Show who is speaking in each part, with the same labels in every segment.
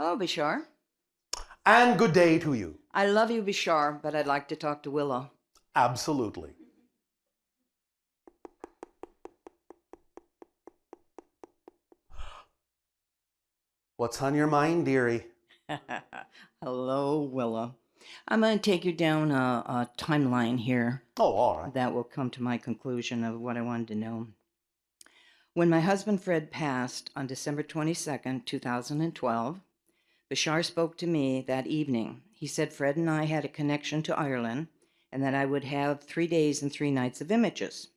Speaker 1: Hello, Bashar.
Speaker 2: And good day to you.
Speaker 1: I love you, Bashar, but I'd like to talk to Willow.
Speaker 2: Absolutely. What's on your mind, dearie?
Speaker 1: Hello, Willow. I'm going to take you down a timeline here
Speaker 2: Oh, all right.
Speaker 1: that will come to my conclusion of what I wanted to know. When my husband Fred passed on December 22nd, 2012, Bashar spoke to me that evening. He said Fred and I had a connection to Ireland and that I would have 3 days and 3 nights of images.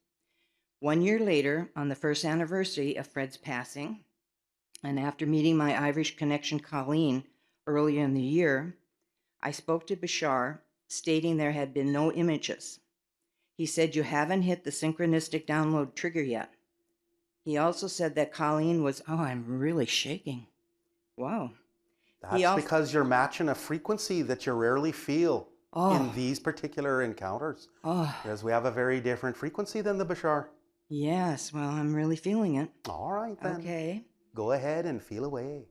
Speaker 1: 1 year later, on the first anniversary of Fred's passing, and after meeting my Irish connection Colleen earlier in the year, I spoke to Bashar, stating there had been no images. He said, "You haven't hit the synchronistic download trigger yet." He also said that Colleen was, I'm really shaking. Wow.
Speaker 2: That's because you're matching a frequency that you rarely feel in these particular encounters. Because we have a very different frequency than the Bashar.
Speaker 1: Yes, well, I'm really feeling it.
Speaker 2: All right, then.
Speaker 1: Okay.
Speaker 2: Go ahead and feel away.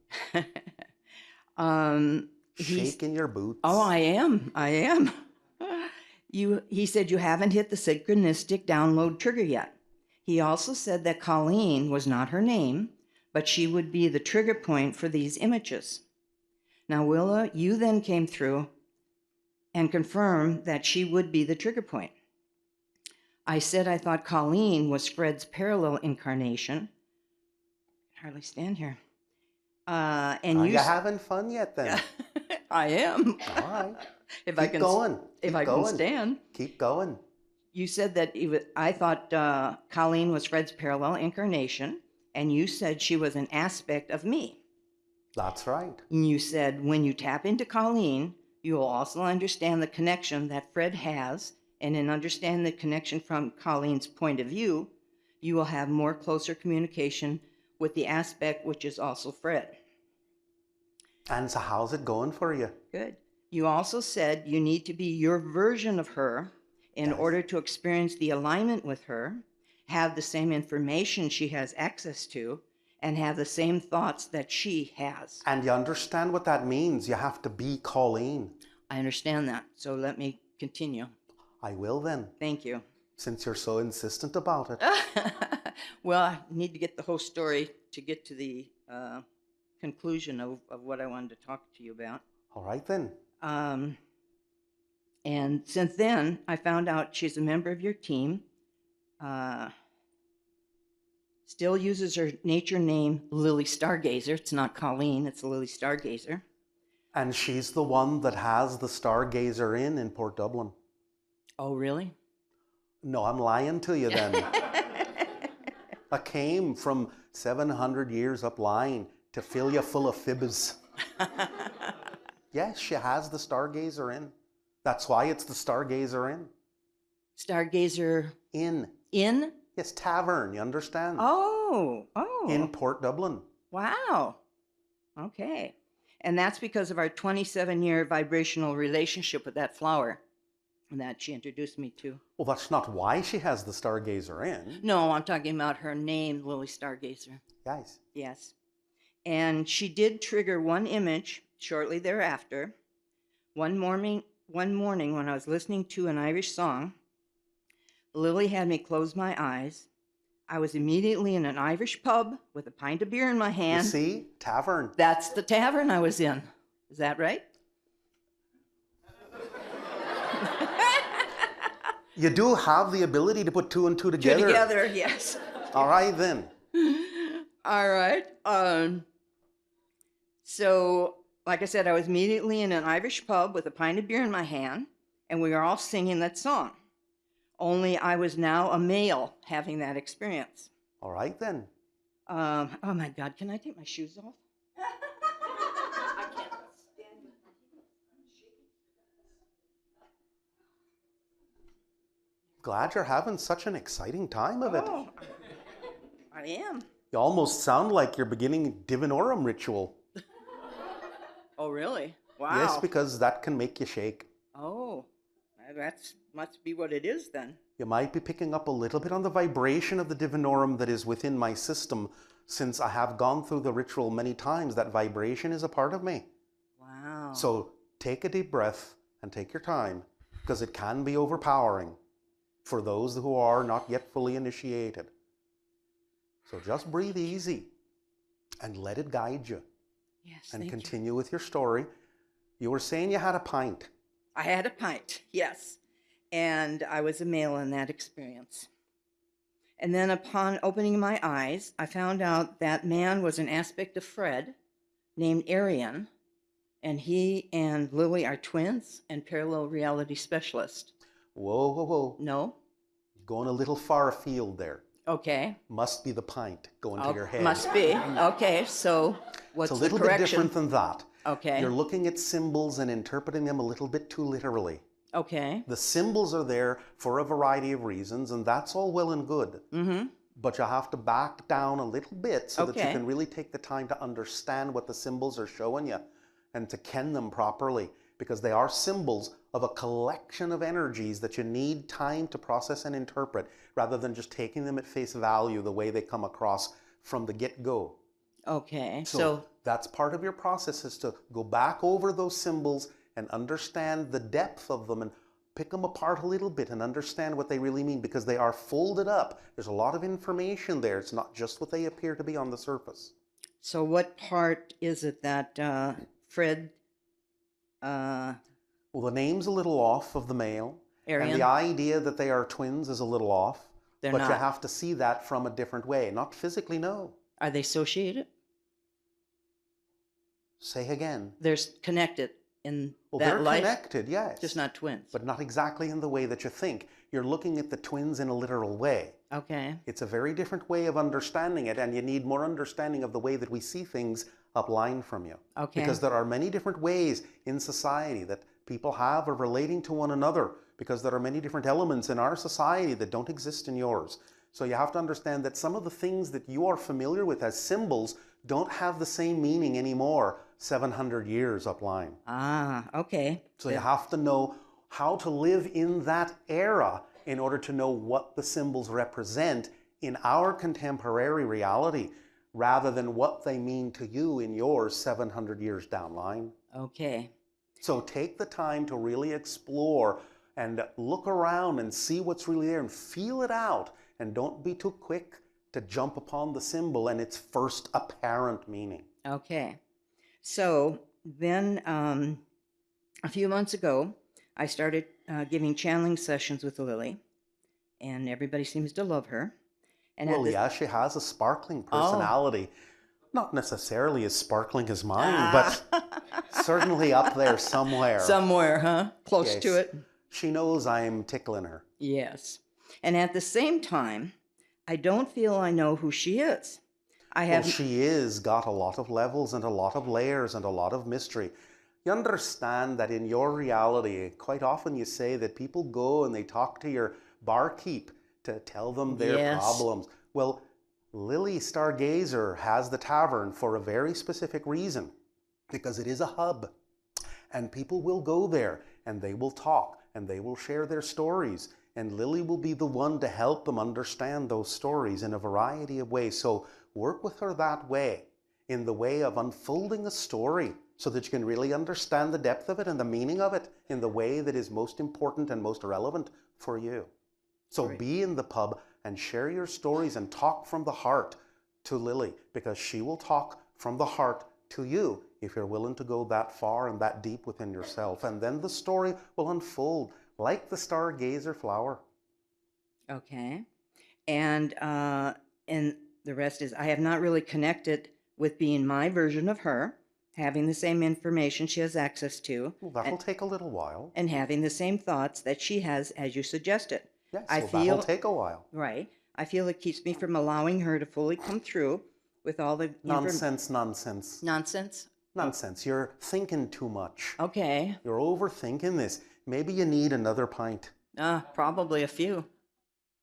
Speaker 2: Shaking your boots.
Speaker 1: Oh, I am. He said you haven't hit the synchronistic download trigger yet. He also said that Colleen was not her name, but she would be the trigger point for these images. Now, Willa, you then came through and confirmed that she would be the trigger point. I said I thought Colleen was Fred's parallel incarnation. I can hardly stand here. And
Speaker 2: Are you having fun yet, then?
Speaker 1: I am.
Speaker 2: All right.
Speaker 1: If
Speaker 2: Keep going.
Speaker 1: If I can stand.
Speaker 2: Keep going.
Speaker 1: You said that I thought Colleen was Fred's parallel incarnation, and you said she was an aspect of me.
Speaker 2: That's right.
Speaker 1: And you said when you tap into Colleen, you will also understand the connection that Fred has, and in understanding the connection from Colleen's point of view, you will have more closer communication with the aspect which is also Fred.
Speaker 2: And so how's it going for you?
Speaker 1: Good. You also said you need to be your version of her in order to experience the alignment with her, have the same information she has access to, and have the same thoughts that she has.
Speaker 2: And you understand what that means? You have to be Colleen.
Speaker 1: I understand that. So let me continue.
Speaker 2: I will then.
Speaker 1: Thank you.
Speaker 2: Since you're so insistent about it.
Speaker 1: Well, I need to get the whole story to get to the conclusion of what I wanted to talk to you about.
Speaker 2: All right then.
Speaker 1: And since then, I found out she's a member of your team. Still uses her nature name Lily Stargazer. It's not Colleen, it's Lily Stargazer.
Speaker 2: And she's the one that has the Stargazer in Port Dublin.
Speaker 1: Oh, really?
Speaker 2: No, I'm lying to you then. I came from 700 years up line to fill you full of fibs. Yes, she has the Stargazer in. That's why it's the Stargazer in.
Speaker 1: Stargazer
Speaker 2: in?
Speaker 1: In?
Speaker 2: Yes, tavern, you understand?
Speaker 1: Oh.
Speaker 2: In Port Dublin.
Speaker 1: Wow. Okay. And that's because of our 27-year vibrational relationship with that flower that she introduced me to.
Speaker 2: Well, that's not why she has the Stargazer in.
Speaker 1: No, I'm talking about her name, Lily Stargazer.
Speaker 2: Yes.
Speaker 1: Yes. And she did trigger one image shortly thereafter. One morning when I was listening to an Irish song, Lily had me close my eyes. I was immediately in an Irish pub with a pint of beer in my hand.
Speaker 2: You see? Tavern.
Speaker 1: That's the tavern I was in. Is that right?
Speaker 2: You do have the ability to put two and two together.
Speaker 1: Two together, yes.
Speaker 2: All right, then.
Speaker 1: All right. So, like I said, I was immediately in an Irish pub with a pint of beer in my hand, and we were all singing that song. Only I was now a male having that experience.
Speaker 2: All right, then.
Speaker 1: Oh, my God. Can I take my shoes off? I can't stand it. I'm shaking.
Speaker 2: Glad you're having such an exciting time of it.
Speaker 1: I am.
Speaker 2: You almost sound like you're beginning divinorum ritual.
Speaker 1: Oh, really? Wow.
Speaker 2: Yes, because that can make you shake.
Speaker 1: Oh, That's must be what it is then.
Speaker 2: You might be picking up a little bit on the vibration of the divinorum that is within my system. Since I have gone through the ritual many times, that vibration is a part of me.
Speaker 1: Wow.
Speaker 2: So take a deep breath and take your time, because it can be overpowering for those who are not yet fully initiated. So just breathe easy and let it guide you.
Speaker 1: Yes,
Speaker 2: And
Speaker 1: thank you.
Speaker 2: continue with your story. You were saying you had a pint.
Speaker 1: I had a pint, yes. And I was a male in that experience. And then upon opening my eyes, I found out that man was an aspect of Fred named Arian, and he and Lily are twins and parallel reality specialists.
Speaker 2: Whoa, whoa, whoa.
Speaker 1: No?
Speaker 2: Going a little far afield there.
Speaker 1: Okay.
Speaker 2: Must be the pint going to your head.
Speaker 1: Must be. Okay, so what's
Speaker 2: It's a
Speaker 1: the
Speaker 2: little bit
Speaker 1: correction?
Speaker 2: different than that.
Speaker 1: Okay.
Speaker 2: You're looking at symbols and interpreting them a little bit too literally.
Speaker 1: Okay.
Speaker 2: The symbols are there for a variety of reasons, and that's all well and good.
Speaker 1: Mm-hmm.
Speaker 2: But you have to back down a little bit so that you
Speaker 1: Okay.
Speaker 2: can really take the time to understand what the symbols are showing you and to ken them properly, because they are symbols of a collection of energies that you need time to process and interpret, rather than just taking them at face value the way they come across from the get-go.
Speaker 1: Okay.
Speaker 2: So that's part of your process, is to go back over those symbols and understand the depth of them and pick them apart a little bit and understand what they really mean, because they are folded up. There's a lot of information there. It's not just what they appear to be on the surface.
Speaker 1: So what part is it that Fred
Speaker 2: Well, the name's a little off of the male.
Speaker 1: Arian?
Speaker 2: And the idea that they are twins is a little off.
Speaker 1: They're
Speaker 2: but you
Speaker 1: not.
Speaker 2: have to see that from a different way. Not physically, no.
Speaker 1: Are they associated?
Speaker 2: Say again.
Speaker 1: They're connected in
Speaker 2: Well,
Speaker 1: that
Speaker 2: they're
Speaker 1: life,
Speaker 2: connected, yes.
Speaker 1: just not twins.
Speaker 2: But not exactly in the way that you think. You're looking at the twins in a literal way.
Speaker 1: Okay.
Speaker 2: It's a very different way of understanding it, and you need more understanding of the way that we see things upline from you.
Speaker 1: Okay.
Speaker 2: Because there are many different ways in society that people have of relating to one another, because there are many different elements in our society that don't exist in yours. So you have to understand that some of the things that you are familiar with as symbols don't have the same meaning anymore 700 years upline.
Speaker 1: Ah, okay.
Speaker 2: So you have to know how to live in that era in order to know what the symbols represent in our contemporary reality, rather than what they mean to you in yours 700 years down line.
Speaker 1: Okay.
Speaker 2: So take the time to really explore and look around and see what's really there and feel it out. And don't be too quick to jump upon the symbol and its first apparent meaning.
Speaker 1: Okay. So then a few months ago, I started giving channeling sessions with Lily, and everybody seems to love her. And
Speaker 2: Well, yeah, she has a sparkling personality. Not necessarily as sparkling as mine, but certainly up there somewhere.
Speaker 1: Somewhere, huh? Close
Speaker 2: Yes.
Speaker 1: to it.
Speaker 2: She knows I'm tickling her.
Speaker 1: Yes. And at the same time, I don't feel I know who she is. I
Speaker 2: Well,
Speaker 1: have
Speaker 2: she is got a lot of levels and a lot of layers and a lot of mystery. You understand that in your reality, quite often you say that people go and they talk to your barkeep to tell them their
Speaker 1: Yes.
Speaker 2: problems. Well, Lily Stargazer has the tavern for a very specific reason, because it is a hub. And people will go there and they will talk and they will share their stories. And Lily will be the one to help them understand those stories in a variety of ways. So work with her that way, in the way of unfolding a story, so that you can really understand the depth of it and the meaning of it in the way that is most important and most relevant for you. So
Speaker 1: Right.
Speaker 2: be in the pub and share your stories and talk from the heart to Lily, because she will talk from the heart to you if you're willing to go that far and that deep within yourself. And then the story will unfold like the stargazer flower.
Speaker 1: Okay. And the rest is I have not really connected with being my version of her, having the same information she has access to,
Speaker 2: Well, that'll take a little while.
Speaker 1: and having the same thoughts that she has, as you suggested.
Speaker 2: Yes,
Speaker 1: I
Speaker 2: well,
Speaker 1: feel
Speaker 2: that'll take a while.
Speaker 1: right. I feel it keeps me from allowing her to fully come through with all the
Speaker 2: Nonsense.
Speaker 1: Nonsense.
Speaker 2: You're thinking too much.
Speaker 1: Okay.
Speaker 2: You're overthinking this. Maybe you need another pint.
Speaker 1: Probably a few.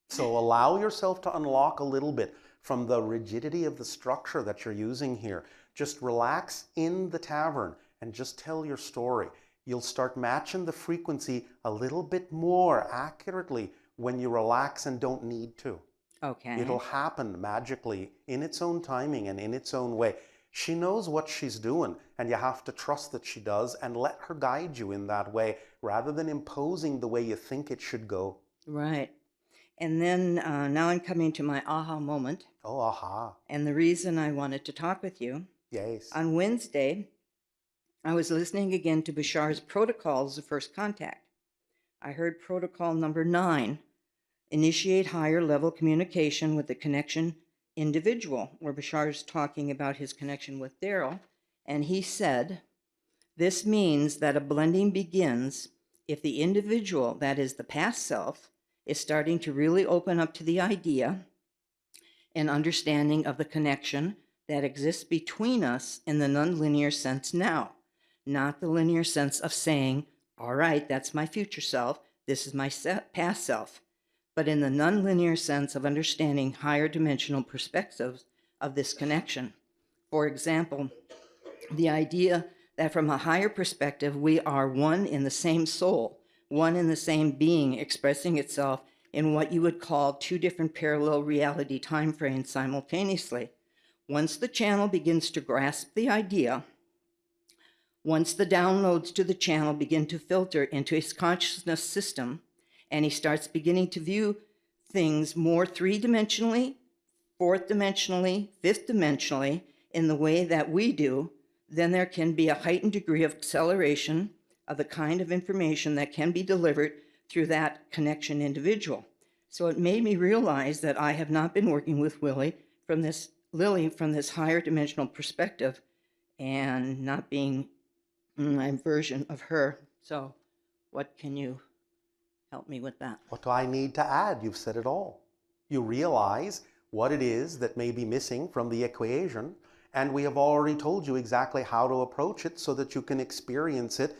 Speaker 2: So allow yourself to unlock a little bit from the rigidity of the structure that you're using here. Just relax in the tavern and just tell your story. You'll start matching the frequency a little bit more accurately when you relax and don't need to.
Speaker 1: Okay.
Speaker 2: It'll happen magically in its own timing and in its own way. She knows what she's doing, and you have to trust that she does and let her guide you in that way rather than imposing the way you think it should go.
Speaker 1: Right. And then now I'm coming to my aha moment.
Speaker 2: Oh, aha.
Speaker 1: And the reason I wanted to talk with you.
Speaker 2: Yes.
Speaker 1: On Wednesday, I was listening again to Bashar's protocols of first contact. I heard protocol number 9, initiate higher level communication with the connection individual, where Bashar's talking about his connection with Daryl. And he said, this means that a blending begins if the individual, that is the past self, is starting to really open up to the idea and understanding of the connection that exists between us in the nonlinear sense now, not the linear sense of saying, all right, that's my future self, this is my past self, but in the nonlinear sense of understanding higher dimensional perspectives of this connection. For example, the idea that from a higher perspective, we are one in the same soul, one in the same being expressing itself in what you would call 2 different parallel reality time frames simultaneously. Once the channel begins to grasp the idea, once the downloads to the channel begin to filter into his consciousness system, and he starts beginning to view things more 3-dimensionally, 4th-dimensionally, 5th-dimensionally, in the way that we do, then there can be a heightened degree of acceleration of the kind of information that can be delivered through that connection individual. So it made me realize that I have not been working with Lily from this higher dimensional perspective and not being my version of her. So what can you help me with that?
Speaker 2: What do I need to add? You've said it all. You realize what it is that may be missing from the equation, and we have already told you exactly how to approach it so that you can experience it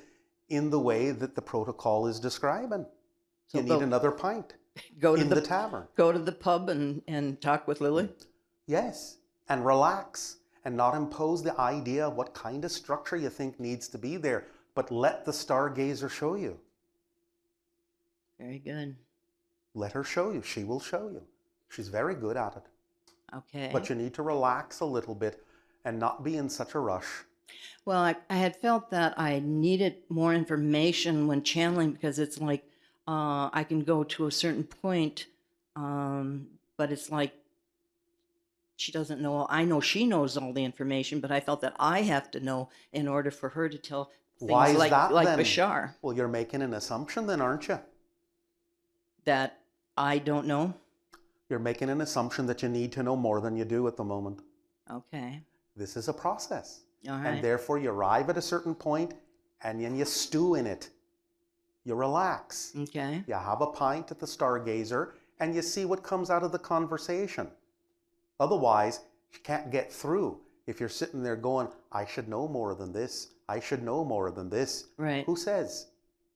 Speaker 2: in the way that the protocol is describing.
Speaker 1: So
Speaker 2: you need another pint in the tavern.
Speaker 1: Go to the pub and talk with Lily?
Speaker 2: Yes, and relax and not impose the idea of what kind of structure you think needs to be there, but let the stargazer show you.
Speaker 1: Very good.
Speaker 2: Let her show you. She will show you. She's very good at it.
Speaker 1: Okay.
Speaker 2: But you need to relax a little bit and not be in such a rush.
Speaker 1: Well, I had felt that I needed more information when channeling because it's like I can go to a certain point, but it's like she doesn't know. I know she knows all the information, but I felt that I have to know in order for her to tell things
Speaker 2: Why is
Speaker 1: like
Speaker 2: that, then?
Speaker 1: Bashar.
Speaker 2: Well, you're making an assumption then, aren't you?
Speaker 1: That I don't know?
Speaker 2: You're making an assumption that you need to know more than you do at the moment.
Speaker 1: Okay.
Speaker 2: This is a process.
Speaker 1: All right.
Speaker 2: And therefore you arrive at a certain point and then you stew in it. You relax.
Speaker 1: Okay.
Speaker 2: You have a pint at the Stargazer and you see what comes out of the conversation. Otherwise, you can't get through if you're sitting there going, I should know more than this. I should know more than this.
Speaker 1: Right.
Speaker 2: Who says?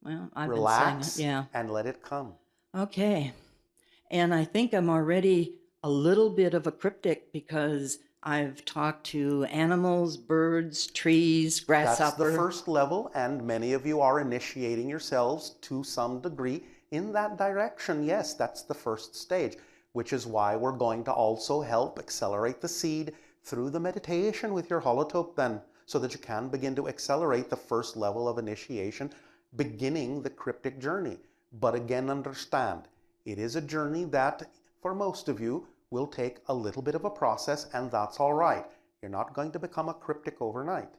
Speaker 1: Well, I've
Speaker 2: Relax
Speaker 1: been saying it. Yeah.
Speaker 2: and let it come.
Speaker 1: Okay. And I think I'm already a little bit of a cryptic because I've talked to animals, birds, trees, grasshopper.
Speaker 2: That's the first level, and many of you are initiating yourselves to some degree in that direction. Yes, that's the first stage, which is why we're going to also help accelerate the seed through the meditation with your holotope then, so that you can begin to accelerate the first level of initiation, beginning the cryptic journey. But again, understand, it is a journey that, for most of you, will take a little bit of a process, and that's all right. You're not going to become a cryptic overnight.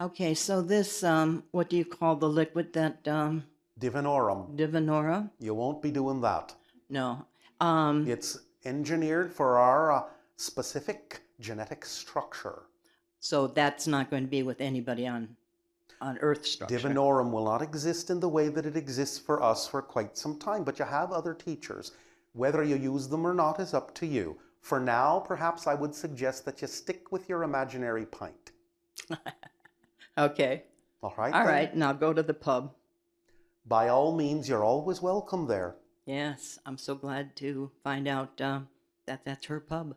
Speaker 1: Okay, so this, what do you call the liquid that...
Speaker 2: Divinorum.
Speaker 1: Divinora?
Speaker 2: You won't be doing that.
Speaker 1: No.
Speaker 2: It's engineered for our specific genetic structure.
Speaker 1: So that's not going to be with anybody on Earth structure.
Speaker 2: Divinorum will not exist in the way that it exists for us for quite some time, but you have other teachers. Whether you use them or not is up to you. For now, perhaps I would suggest that you stick with your imaginary pint.
Speaker 1: Okay.
Speaker 2: All right?
Speaker 1: All
Speaker 2: then?
Speaker 1: right, now go to the pub.
Speaker 2: By all means, you're always welcome there.
Speaker 1: Yes, I'm so glad to find out that that's her pub.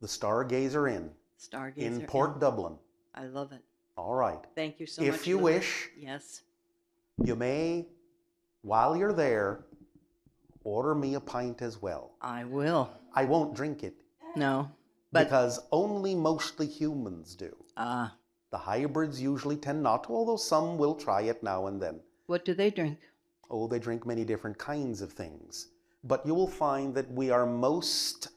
Speaker 2: The Stargazer Inn
Speaker 1: Stargazer
Speaker 2: in Port
Speaker 1: Inn.
Speaker 2: Dublin.
Speaker 1: I love it.
Speaker 2: All right.
Speaker 1: Thank you so much.
Speaker 2: If you
Speaker 1: Lily.
Speaker 2: wish,
Speaker 1: Yes.
Speaker 2: you may, while you're there, order me a pint as well.
Speaker 1: I will.
Speaker 2: I won't drink it
Speaker 1: No. But
Speaker 2: because only mostly humans do. The hybrids usually tend not to, although some will try it now and then.
Speaker 1: what do they drink?
Speaker 2: Oh, they drink many different kinds of things. But you will find that we are most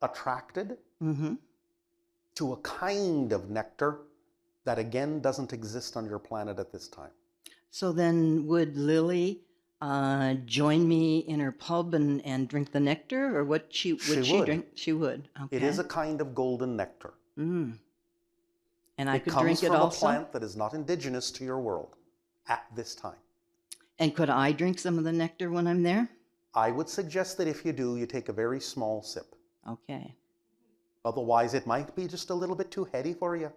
Speaker 2: attracted to a kind of nectar that again doesn't exist on your planet at this time.
Speaker 1: So then would Lily join me in her pub and drink the nectar, or what would she
Speaker 2: would.
Speaker 1: drink? She would. Okay.
Speaker 2: It is a kind of golden nectar.
Speaker 1: And I
Speaker 2: It
Speaker 1: could
Speaker 2: comes
Speaker 1: drink it
Speaker 2: from a
Speaker 1: also?
Speaker 2: plant that is not indigenous to your world at this time.
Speaker 1: And could I drink some of the nectar when I'm there?
Speaker 2: I would suggest that if you do, you take a very small sip.
Speaker 1: Okay.
Speaker 2: Otherwise, it might be just a little bit too heady for you.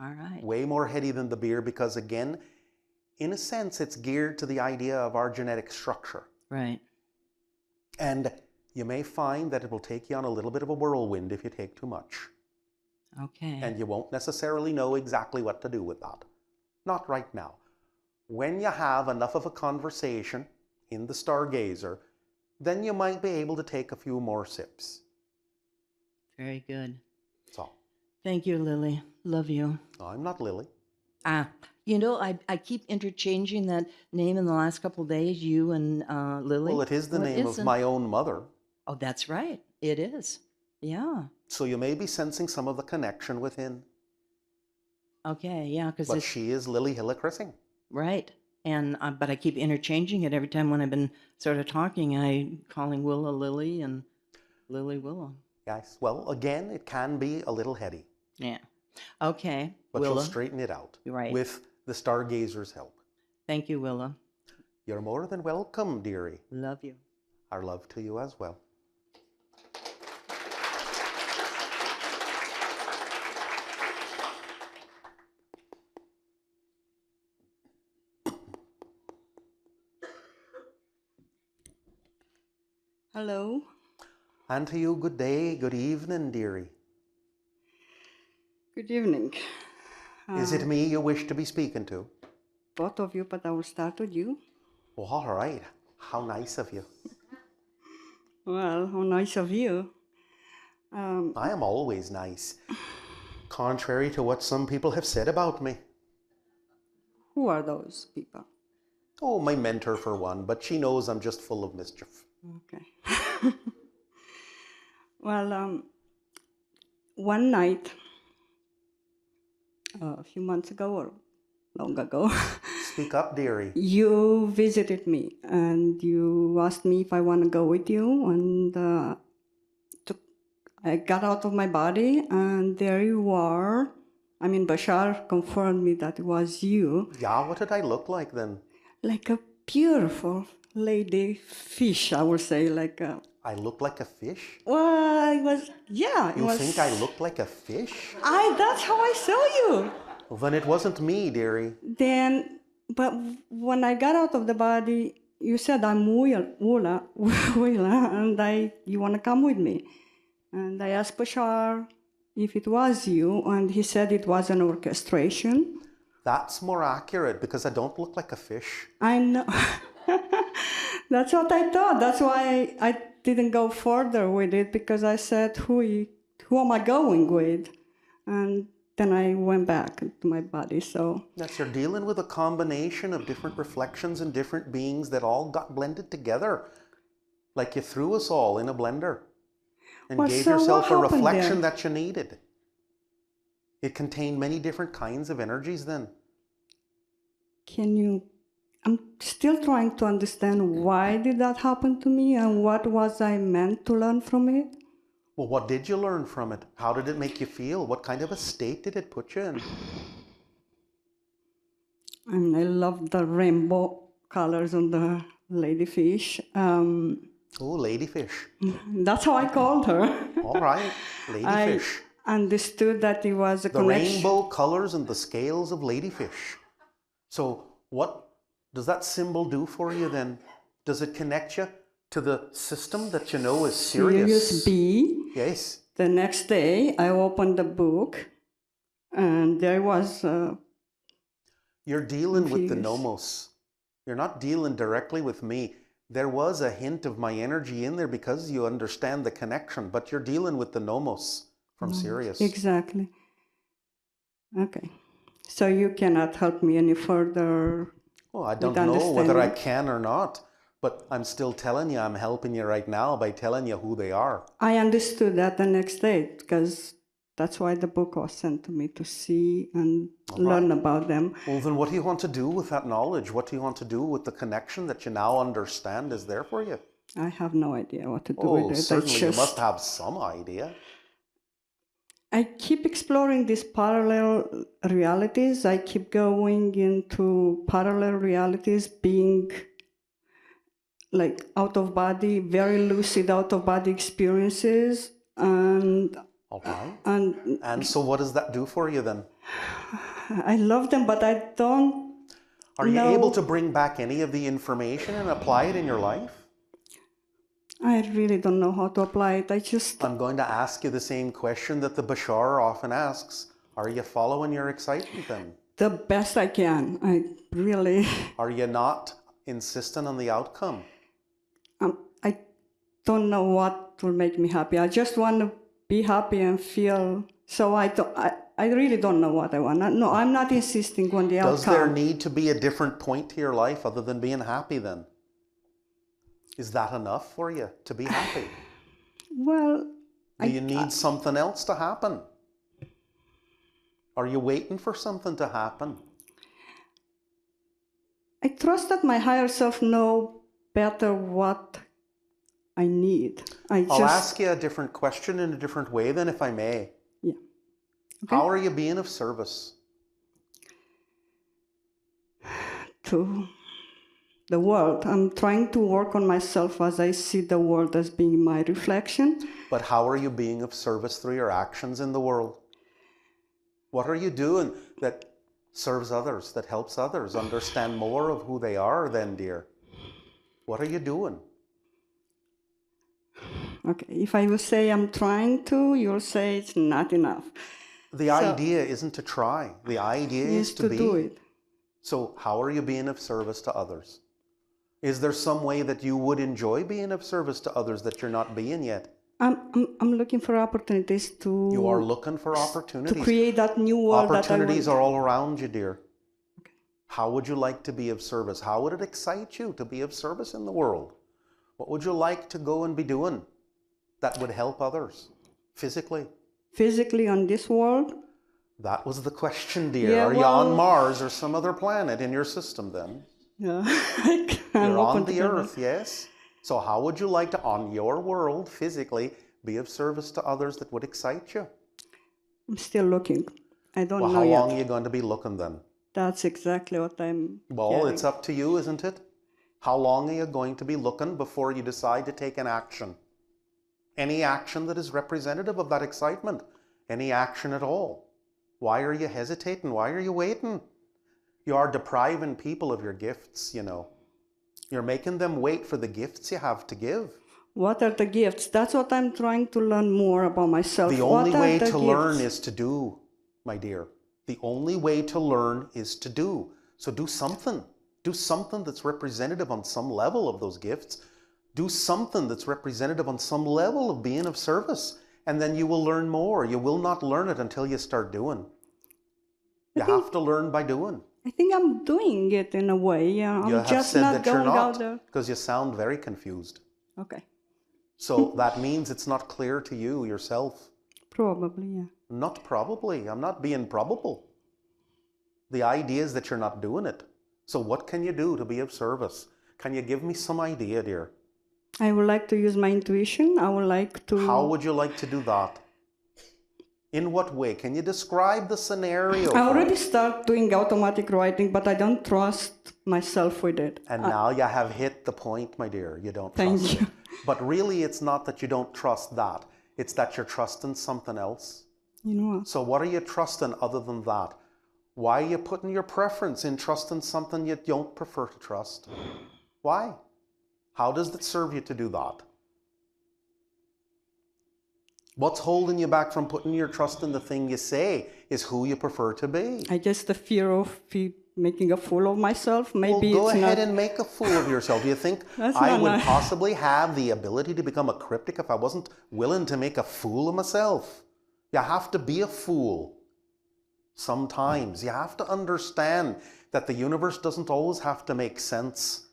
Speaker 1: All right.
Speaker 2: Way more heady than the beer because, again, in a sense, it's geared to the idea of our genetic structure.
Speaker 1: Right.
Speaker 2: And you may find that it will take you on a little bit of a whirlwind if you take too much.
Speaker 1: Okay.
Speaker 2: And you won't necessarily know exactly what to do with that. Not right now. When you have enough of a conversation in the Stargazer, then you might be able to take a few more sips.
Speaker 1: Very good.
Speaker 2: So,
Speaker 1: Thank you, Lily. Love you.
Speaker 2: I'm not Lily.
Speaker 1: You know, I keep interchanging that name in the last couple of days, you and Lily.
Speaker 2: Well, it is the
Speaker 1: Well,
Speaker 2: name of
Speaker 1: isn't-
Speaker 2: my own mother.
Speaker 1: Oh, that's right. It is. Yeah.
Speaker 2: So you may be sensing some of the connection within.
Speaker 1: Okay, yeah, because
Speaker 2: But
Speaker 1: it's
Speaker 2: she is Lily Hillicrissing.
Speaker 1: right. And but I keep interchanging it every time when I've been sort of talking. I calling Willa Lily and Lily Willa.
Speaker 2: Yes. Well, again, it can be a little heady.
Speaker 1: Yeah. Okay.
Speaker 2: But
Speaker 1: Willa.
Speaker 2: you'll straighten it out.
Speaker 1: Right.
Speaker 2: With the Stargazer's help.
Speaker 1: Thank you, Willa.
Speaker 2: You're more than welcome, dearie.
Speaker 1: Love you.
Speaker 2: Our love to you as well.
Speaker 1: Hello.
Speaker 2: And to you, good day, good evening, dearie.
Speaker 3: Good evening.
Speaker 2: Is it me you wish to be speaking to?
Speaker 3: Both of you, but I will start with you.
Speaker 2: Oh, all right. How nice of you.
Speaker 3: Well, how nice of you.
Speaker 2: I am always nice. Contrary to what some people have said about me.
Speaker 3: Who are those people?
Speaker 2: Oh, my mentor for one, but she knows I'm just full of mischief.
Speaker 3: Okay. Well, one night, a few months ago or long ago,
Speaker 2: Speak up, dearie.
Speaker 3: you visited me and you asked me if I want to go with you, and I got out of my body and there you are. I mean, Bashar confirmed me that it was you,
Speaker 2: Yeah, what did I look like then?
Speaker 3: like a beautiful lady fish, I would say, like a...
Speaker 2: I look like a fish?
Speaker 3: Well, it was, yeah, it
Speaker 2: You
Speaker 3: was...
Speaker 2: think I look like a fish?
Speaker 3: That's how I saw you.
Speaker 2: Well, then it wasn't me, dearie.
Speaker 3: Then, but when I got out of the body, you said, I'm Willa, and you want to come with me. And I asked Bashar if it was you, and he said it was an orchestration.
Speaker 2: That's more accurate because I don't look like a fish.
Speaker 3: I know. That's what I thought. That's why I didn't go further with it, because I said, who am I going with? And then I went back to my body, so...
Speaker 2: Yes, you're dealing with a combination of different reflections and different beings that all got blended together. Like you threw us all in a blender and
Speaker 3: Well,
Speaker 2: gave
Speaker 3: so
Speaker 2: yourself a
Speaker 3: what happened
Speaker 2: reflection
Speaker 3: there?
Speaker 2: that you needed. It contained many different kinds of energies then.
Speaker 3: I'm still trying to understand why did that happen to me and what was I meant to learn from it?
Speaker 2: Well, what did you learn from it? How did it make you feel? What kind of a state did it put you in?
Speaker 3: I mean, I love the rainbow colors on the ladyfish.
Speaker 2: Oh, ladyfish.
Speaker 3: That's how I called her.
Speaker 2: All right,
Speaker 3: I
Speaker 2: ladyfish.
Speaker 3: understood that it was a
Speaker 2: The
Speaker 3: connection.
Speaker 2: rainbow colors and the scales of ladyfish. So what does that symbol do for you then? Does it connect you to the system that you know is Sirius?
Speaker 3: Sirius B.
Speaker 2: Yes.
Speaker 3: the next day, I opened the book, and there was
Speaker 2: You're dealing with the
Speaker 3: figures.
Speaker 2: nomos. You're not dealing directly with me. There was a hint of my energy in there because you understand the connection, but you're dealing with the nomos from Sirius.
Speaker 3: Exactly. Okay. So you cannot help me any further.
Speaker 2: Well, I don't
Speaker 3: with
Speaker 2: know whether I
Speaker 3: understanding.
Speaker 2: can or not, but I'm still telling you, I'm helping you right now by telling you who they are.
Speaker 3: I understood that the next day because that's why the book was sent to me, to see and learn about them.
Speaker 2: Well, then what do you want to do with that knowledge? What do you want to do with the connection that you now understand is there for you?
Speaker 3: I have no idea what to do
Speaker 2: Oh,
Speaker 3: with it.
Speaker 2: certainly you must have some idea.
Speaker 3: I keep exploring these parallel realities. I keep going into parallel realities, being like out of body, very lucid out of body experiences. And
Speaker 2: All right.
Speaker 3: and
Speaker 2: And so what does that do for you then?
Speaker 3: I love them, but I don't
Speaker 2: Are you
Speaker 3: know.
Speaker 2: able to bring back any of the information and apply it in your life?
Speaker 3: I really don't know how to apply it.
Speaker 2: I'm going to ask you the same question that the Bashar often asks. Are you following your excitement then?
Speaker 3: The best I can. I really.
Speaker 2: Are you not insistent on the outcome?
Speaker 3: I don't know what will make me happy. I just want to be happy and feel. So I really don't know what I want. No, I'm not insisting on the outcome.
Speaker 2: Does there need to be a different point to your life other than being happy then? Is that enough for you to be happy?
Speaker 3: Well,
Speaker 2: Do you need something else to happen? Are you waiting for something to happen?
Speaker 3: I trust that my higher self know better what I need.
Speaker 2: I'll ask you a different question in a different way then, if I may.
Speaker 3: Yeah. Okay.
Speaker 2: How are you being of service?
Speaker 3: To the world. I'm trying to work on myself as I see the world as being my reflection.
Speaker 2: But how are you being of service through your actions in the world? What are you doing that serves others, that helps others understand more of who they are then, dear? What are you doing?
Speaker 3: Okay, if I will say I'm trying to, you'll say it's not enough.
Speaker 2: The idea isn't to try. The idea is to be.
Speaker 3: do it.
Speaker 2: So how are you being of service to others? Is there some way that you would enjoy being of service to others that you're not being yet?
Speaker 3: I'm looking for opportunities to.
Speaker 2: You are looking for opportunities.
Speaker 3: To create that new world that I want.
Speaker 2: Opportunities are all around you, dear. Okay. How would you like to be of service? How would it excite you to be of service in the world? What would you like to go and be doing that would help others physically?
Speaker 3: Physically on this world?
Speaker 2: That was the question, dear.
Speaker 3: Yeah,
Speaker 2: are you on Mars or some other planet in your system then?
Speaker 3: Yeah.
Speaker 2: You're on the Earth, yes? So how would you like to, on your world, physically, be of service to others that would excite you?
Speaker 3: I'm still looking. I don't know
Speaker 2: Well, how
Speaker 3: yet.
Speaker 2: long are you going to be looking then?
Speaker 3: That's exactly what I'm
Speaker 2: Well,
Speaker 3: getting.
Speaker 2: it's up to you, isn't it? How long are you going to be looking before you decide to take an action? Any action that is representative of that excitement? Any action at all? Why are you hesitating? Why are you waiting? You are depriving people of your gifts, you know. You're making them wait for the gifts you have to give.
Speaker 3: What are the gifts? That's what I'm trying to learn more about myself.
Speaker 2: The only way to learn is to do, my dear. The only way to learn is to do. So do something. Do something that's representative on some level of those gifts. Do something that's representative on some level of being of service. And then you will learn more. You will not learn it until you start doing. You have to learn by doing.
Speaker 3: I think I'm doing it in a way. Yeah, I'm just not going out there.
Speaker 2: Because you sound very confused.
Speaker 3: Okay.
Speaker 2: So that means it's not clear to you yourself.
Speaker 3: Probably, yeah.
Speaker 2: Not probably. I'm not being probable. The idea is that you're not doing it. So what can you do to be of service? Can you give me some idea, dear?
Speaker 3: I would like to use my intuition. I would like to...
Speaker 2: How would you like to do that? In what way? Can you describe the scenario?
Speaker 3: I already started doing automatic writing, but I don't trust myself with it.
Speaker 2: And now you have hit the point, my dear. You don't trust
Speaker 3: Thank you.
Speaker 2: it. But really, it's not that you don't trust that. It's that you're trusting something else.
Speaker 3: You know what?
Speaker 2: So what are you trusting other than that? Why are you putting your preference in trusting something you don't prefer to trust? Why? How does it serve you to do that? What's holding you back from putting your trust in the thing you say is who you prefer to be.
Speaker 3: I guess the fear of making a fool of myself. Maybe
Speaker 2: Well, go
Speaker 3: it's
Speaker 2: ahead
Speaker 3: not.
Speaker 2: and make a fool of yourself. Do you think
Speaker 3: That's
Speaker 2: I
Speaker 3: not
Speaker 2: would
Speaker 3: nice.
Speaker 2: possibly have the ability to become a cryptic if I wasn't willing to make a fool of myself? You have to be a fool. Sometimes you have to understand that the universe doesn't always have to make sense.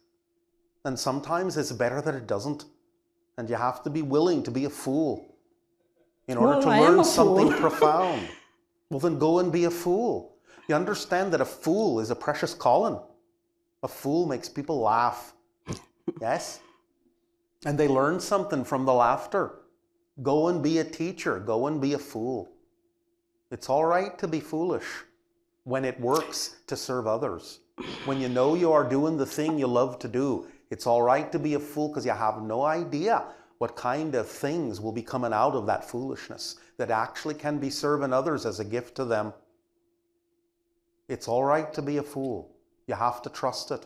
Speaker 2: And sometimes it's better that it doesn't. And you have to be willing to be a fool in order
Speaker 3: Well,
Speaker 2: to
Speaker 3: I am
Speaker 2: learn
Speaker 3: a
Speaker 2: something
Speaker 3: fool.
Speaker 2: profound. Well, then go and be a fool. You understand that a fool is a precious calling. A fool makes people laugh. Yes? And they learn something from the laughter. Go and be a teacher. Go and be a fool. It's all right to be foolish when it works to serve others. When you know you are doing the thing you love to do, it's all right to be a fool because you have no idea what kind of things will be coming out of that foolishness that actually can be serving others as a gift to them. It's all right to be a fool. You have to trust it.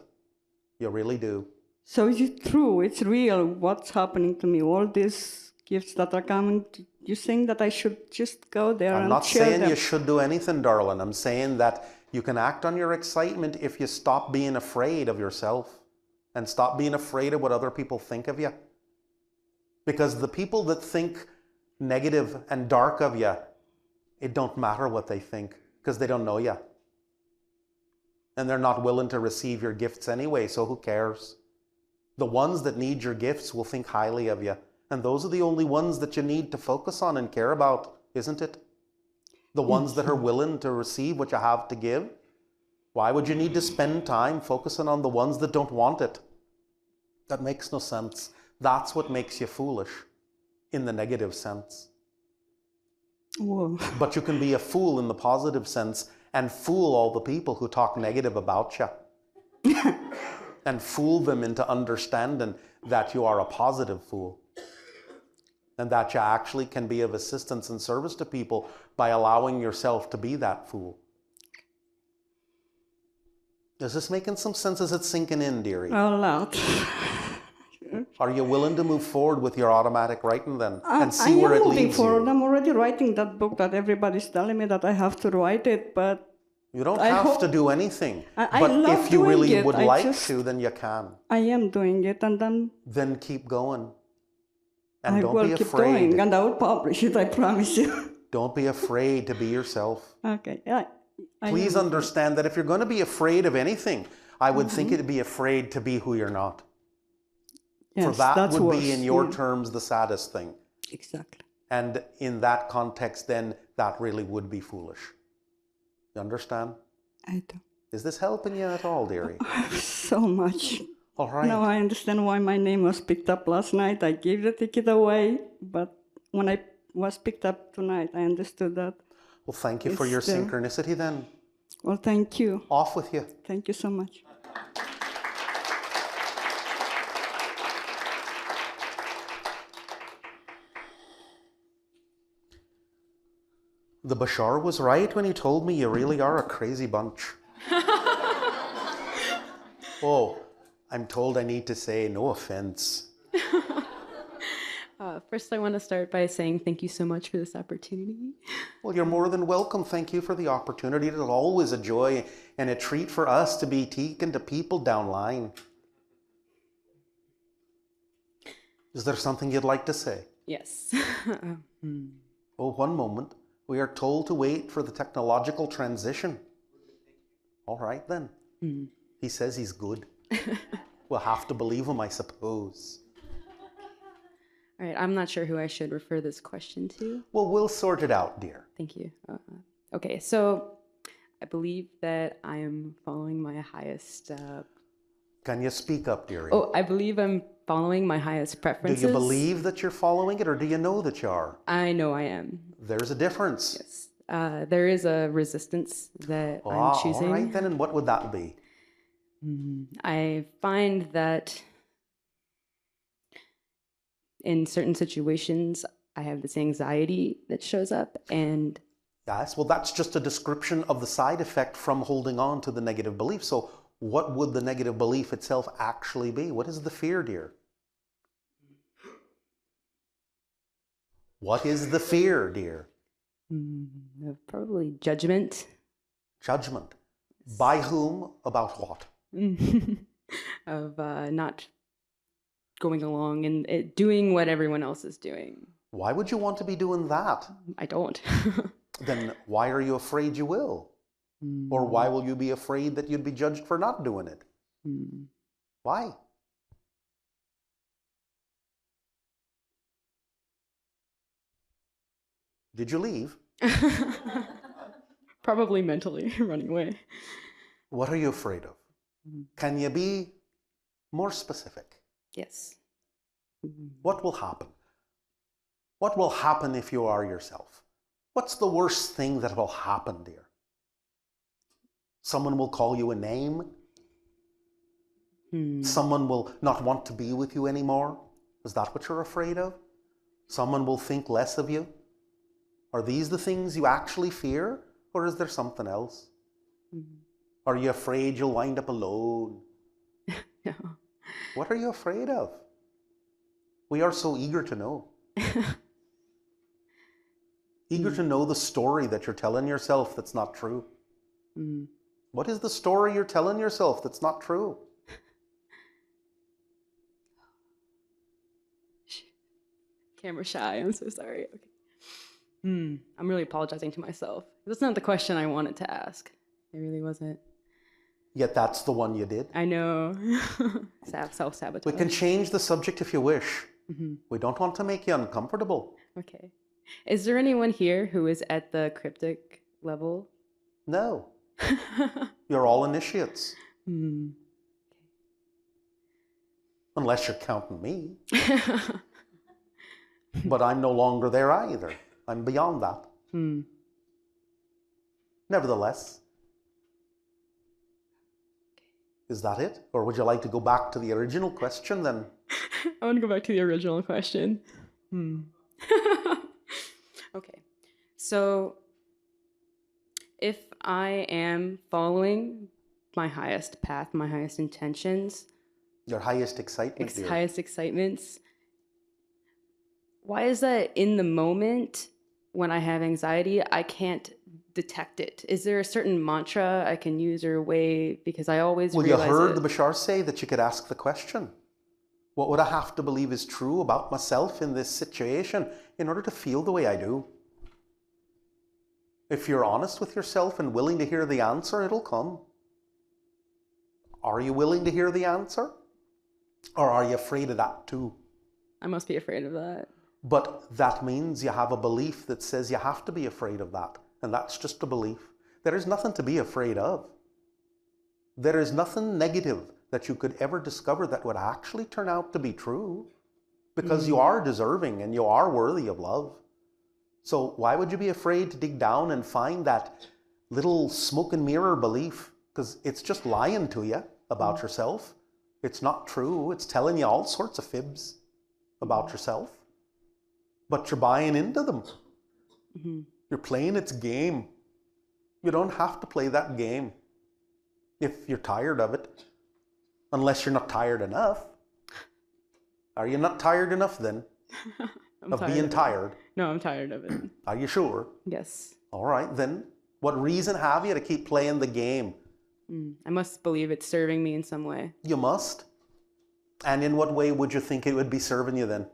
Speaker 2: You really do.
Speaker 3: So is it true? It's real. What's happening to me? All these gifts that are coming. You think that I should just go there
Speaker 2: I'm
Speaker 3: and
Speaker 2: not
Speaker 3: share
Speaker 2: saying
Speaker 3: them?
Speaker 2: you should do anything, darling. I'm saying that you can act on your excitement if you stop being afraid of yourself and stop being afraid of what other people think of you. Because the people that think negative and dark of you, it don't matter what they think because they don't know you. And they're not willing to receive your gifts anyway, so who cares? The ones that need your gifts will think highly of you. And those are the only ones that you need to focus on and care about, isn't it? The ones that are willing to receive what you have to give. Why would you need to spend time focusing on the ones that don't want it? That makes no sense. That's what makes you foolish in the negative sense.
Speaker 3: Whoa.
Speaker 2: But you can be a fool in the positive sense and fool all the people who talk negative about you. And fool them into understanding that you are a positive fool. And that you actually can be of assistance and service to people by allowing yourself to be that fool. Is this making some sense? Is it sinking in, dearie?
Speaker 3: A lot.
Speaker 2: Are you willing to move forward with your automatic writing then and
Speaker 3: I
Speaker 2: see
Speaker 3: am
Speaker 2: where it
Speaker 3: moving
Speaker 2: leads
Speaker 3: forward.
Speaker 2: you?
Speaker 3: I'm already writing that book that everybody's telling me that I have to write it, but
Speaker 2: You don't
Speaker 3: I
Speaker 2: have
Speaker 3: hope-
Speaker 2: to do anything.
Speaker 3: I
Speaker 2: But
Speaker 3: love
Speaker 2: if you
Speaker 3: doing
Speaker 2: really
Speaker 3: it.
Speaker 2: would
Speaker 3: I
Speaker 2: like
Speaker 3: just-
Speaker 2: to, then you can.
Speaker 3: I am doing it, and then
Speaker 2: Then keep going. And
Speaker 3: I
Speaker 2: don't
Speaker 3: will
Speaker 2: be
Speaker 3: keep
Speaker 2: afraid.
Speaker 3: doing, and I will publish it, I promise you.
Speaker 2: Don't be afraid to be yourself.
Speaker 3: Okay, yeah. I
Speaker 2: Please
Speaker 3: am.
Speaker 2: understand that if you're going to be afraid of anything, I would think it'd be afraid to be who you're not.
Speaker 3: Yes,
Speaker 2: For that
Speaker 3: that's
Speaker 2: would
Speaker 3: worse.
Speaker 2: be, in your
Speaker 3: Yeah,
Speaker 2: terms, the saddest thing.
Speaker 3: exactly.
Speaker 2: And in that context, then, that really would be foolish. You understand?
Speaker 3: I do.
Speaker 2: Is this helping you at all, dearie?
Speaker 3: So much.
Speaker 2: All right.
Speaker 3: Now I understand why my name was picked up last night. I gave the ticket away, but when I was picked up tonight, I understood that.
Speaker 2: Well, thank you for
Speaker 3: It's
Speaker 2: your
Speaker 3: there.
Speaker 2: synchronicity then.
Speaker 3: Well, thank you.
Speaker 2: Off with you.
Speaker 3: Thank you so much.
Speaker 2: The Bashar was right when he told me you really are a crazy bunch. Oh, I'm told I need to say no offense.
Speaker 4: First, I want to start by saying thank you so much for this opportunity.
Speaker 2: Well, you're more than welcome. Thank you for the opportunity. It's always a joy and a treat for us to be taken to people down line. Is there something you'd like to say?
Speaker 4: Yes.
Speaker 2: Oh, one moment. We are told to wait for the technological transition. All right, then. He says he's good. We'll have to believe him, I suppose.
Speaker 4: All right, I'm not sure who I should refer this question to.
Speaker 2: Well, we'll sort it out, dear.
Speaker 4: Thank you. Okay, so I believe that I am following my highest.
Speaker 2: Can you speak up, dearie?
Speaker 4: I believe I'm following my highest
Speaker 2: Do
Speaker 4: preferences.
Speaker 2: you believe that you're following it, or do you know that you are?
Speaker 4: I know I am.
Speaker 2: There's a difference.
Speaker 4: Yes. There is a resistance that I'm choosing.
Speaker 2: All right, then, and what would that be?
Speaker 4: I find that in certain situations, I have this anxiety that shows up, and
Speaker 2: Yes, well, that's just a description of the side effect from holding on to the negative belief. So what would the negative belief itself actually be? What is the fear, dear? What is the fear, dear?
Speaker 4: Probably judgment.
Speaker 2: Judgment. By whom? About what?
Speaker 4: Of not going along and doing what everyone else is doing.
Speaker 2: Why would you want to be doing that?
Speaker 4: I don't.
Speaker 2: Then why are you afraid you will? Or why will you be afraid that you'd be judged for not doing it? Why? Did you leave?
Speaker 4: Probably mentally running away.
Speaker 2: What are you afraid of? Can you be more specific?
Speaker 4: Yes.
Speaker 2: What will happen? What will happen if you are yourself? What's the worst thing that will happen, dear? Someone will call you a name? Someone will not want to be with you anymore? Is that what you're afraid of? Someone will think less of you? Are these the things you actually fear? Or is there something else? Are you afraid you'll wind up alone?
Speaker 4: No.
Speaker 2: What are you afraid of? We are so eager to know. Eager to know the story that you're telling yourself that's not true. What is the story you're telling yourself that's not true?
Speaker 4: Camera shy, I'm so sorry. Okay. I'm really apologizing to myself. That's not the question I wanted to ask. It really wasn't.
Speaker 2: Yet that's the one you did.
Speaker 4: I know. Self-sabotage.
Speaker 2: We can change the subject if you wish. We don't want to make you uncomfortable.
Speaker 4: Okay. Is there anyone here who is at the cryptic level?
Speaker 2: No. You're all initiates. Unless you're counting me. But I'm no longer there either. I'm beyond that. Nevertheless, is that it? Or would you like to go back to the original question then?
Speaker 4: I want to go back to the original question. Okay. So, if I am following my highest path, my highest intentions,
Speaker 2: Your highest excitement, dear.
Speaker 4: highest excitements, why is that in the moment when I have anxiety, I can't detect it? Is there a certain mantra I can use or a way? Because I always
Speaker 2: Well, you
Speaker 4: realize
Speaker 2: heard
Speaker 4: it.
Speaker 2: the Bashar say that you could ask the question. What would I have to believe is true about myself in this situation in order to feel the way I do? If you're honest with yourself and willing to hear the answer, it'll come. Are you willing to hear the answer? Or are you afraid of that too?
Speaker 4: I must be afraid of that.
Speaker 2: But that means you have a belief that says you have to be afraid of that. And that's just a belief. There is nothing to be afraid of. There is nothing negative that you could ever discover that would actually turn out to be true. Because you are deserving and you are worthy of love. So why would you be afraid to dig down and find that little smoke and mirror belief? Because it's just lying to you about yourself. It's not true. It's telling you all sorts of fibs about yourself. But you're buying into them. You're playing its game. You don't have to play that game if you're tired of it. Unless you're not tired enough. Are you not tired enough then? Of being tired?
Speaker 4: No, I'm tired of it.
Speaker 2: Are you sure?
Speaker 4: Yes.
Speaker 2: All right, then what reason have you to keep playing the game?
Speaker 4: I must believe it's serving me in some way.
Speaker 2: You must. And in what way would you think it would be serving you then?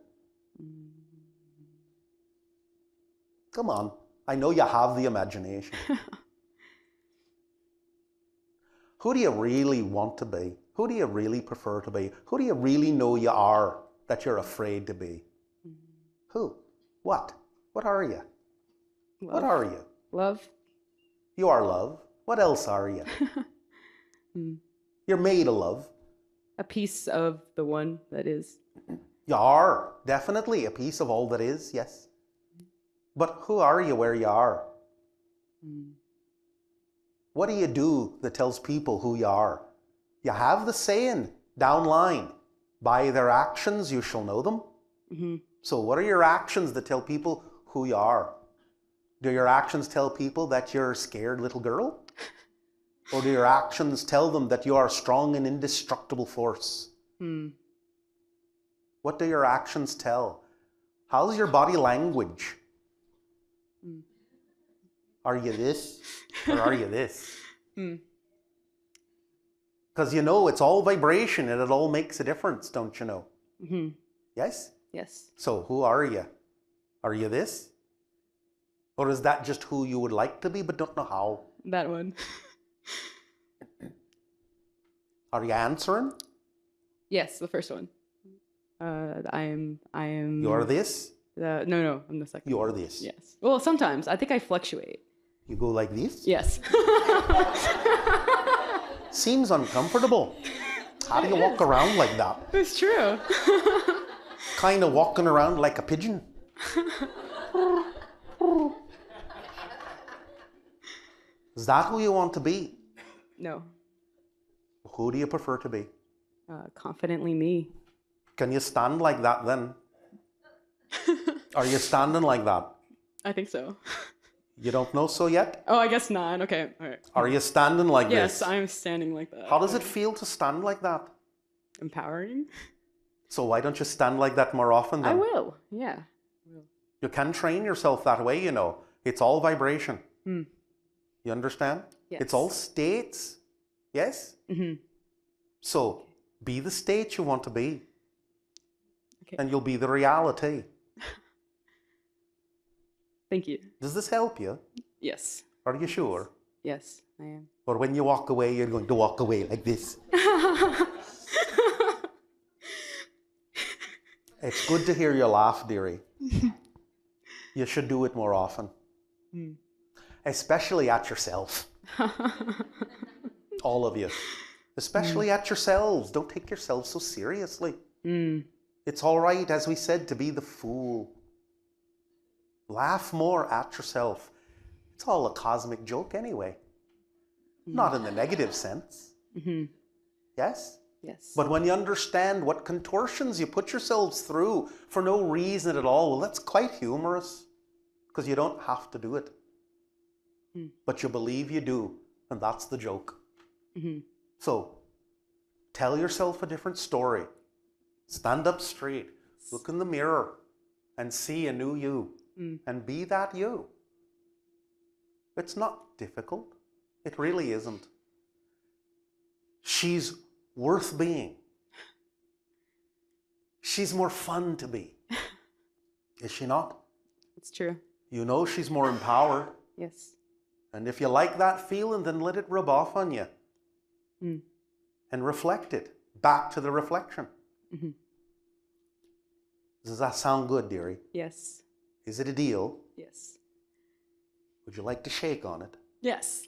Speaker 2: Come on. I know you have the imagination. Who do you really want to be? Who do you really prefer to be? Who do you really know you are that you're afraid to be? Who? What? What are you?
Speaker 4: Love.
Speaker 2: What are you?
Speaker 4: Love.
Speaker 2: You are love. What else are you? You're made of love.
Speaker 4: A piece of the one that is.
Speaker 2: You are definitely a piece of all that is, yes. But who are you where you are? What do you do that tells people who you are? You have the saying down line, by their actions you shall know them. So what are your actions that tell people who you are? Do your actions tell people that you're a scared little girl? Or do your actions tell them that you are a strong and indestructible force? What do your actions tell? How's your body language? Are you this or are you this? Because you know it's all vibration and it all makes a difference, don't you know?
Speaker 4: Mm-hmm.
Speaker 2: Yes?
Speaker 4: Yes.
Speaker 2: So who are you? Are you this? Or is that just who you would like to be but don't know how?
Speaker 4: That one.
Speaker 2: Are you answering?
Speaker 4: Yes, the first one. I am.
Speaker 2: You're this?
Speaker 4: No, I'm the second.
Speaker 2: You're this.
Speaker 4: Yes. Well, sometimes I think I fluctuate.
Speaker 2: You go like this?
Speaker 4: Yes.
Speaker 2: Seems uncomfortable. How do you walk around like that?
Speaker 4: It's true.
Speaker 2: Kind of walking around like a pigeon. Is that who you want to be?
Speaker 4: No.
Speaker 2: Who do you prefer to be?
Speaker 4: Confidently me.
Speaker 2: Can you stand like that then? Are you standing like that?
Speaker 4: I think so.
Speaker 2: You don't know so yet?
Speaker 4: Oh, I guess not. Okay. All right.
Speaker 2: Are you standing like
Speaker 4: Yes,
Speaker 2: this?
Speaker 4: I'm standing like that.
Speaker 2: How does it feel to stand like that?
Speaker 4: Empowering?
Speaker 2: So why don't you stand like that more often then?
Speaker 4: I will. Yeah.
Speaker 2: You can train yourself that way, you know. It's all vibration.
Speaker 4: Mm.
Speaker 2: You understand?
Speaker 4: Yes.
Speaker 2: It's all states. Yes?
Speaker 4: Mm-hmm.
Speaker 2: So be the state you want to be.
Speaker 4: Okay.
Speaker 2: And you'll be the reality.
Speaker 4: Thank you.
Speaker 2: Does this help you?
Speaker 4: Yes.
Speaker 2: Are you sure?
Speaker 4: Yes, I am.
Speaker 2: Or when you walk away, you're going to walk away like this. It's good to hear you laugh, dearie. You should do it more often.
Speaker 4: Mm.
Speaker 2: Especially at yourself. All of you. Especially at yourselves. Don't take yourselves so seriously.
Speaker 4: Mm.
Speaker 2: It's all right, as we said, to be the fool. Laugh more at yourself. It's all a cosmic joke anyway. Not in the negative sense.
Speaker 4: Mm-hmm.
Speaker 2: Yes?
Speaker 4: Yes.
Speaker 2: But when you understand what contortions you put yourselves through for no reason at all, well, that's quite humorous. Because you don't have to do it.
Speaker 4: Mm.
Speaker 2: But you believe you do. And that's the joke.
Speaker 4: Mm-hmm.
Speaker 2: So, tell yourself a different story. Stand up straight. Look in the mirror. And see a new you.
Speaker 4: Mm.
Speaker 2: And be that you. It's not difficult. It really isn't. She's worth being. She's more fun to be. Is she not?
Speaker 4: It's true.
Speaker 2: You know she's more empowered.
Speaker 4: Yes.
Speaker 2: And if you like that feeling, then let it rub off on you.
Speaker 4: Mm.
Speaker 2: And reflect it back to the reflection.
Speaker 4: Mm-hmm.
Speaker 2: Does that sound good, dearie?
Speaker 4: Yes.
Speaker 2: Is it a deal?
Speaker 4: Yes.
Speaker 2: Would you like to shake on it?
Speaker 4: Yes.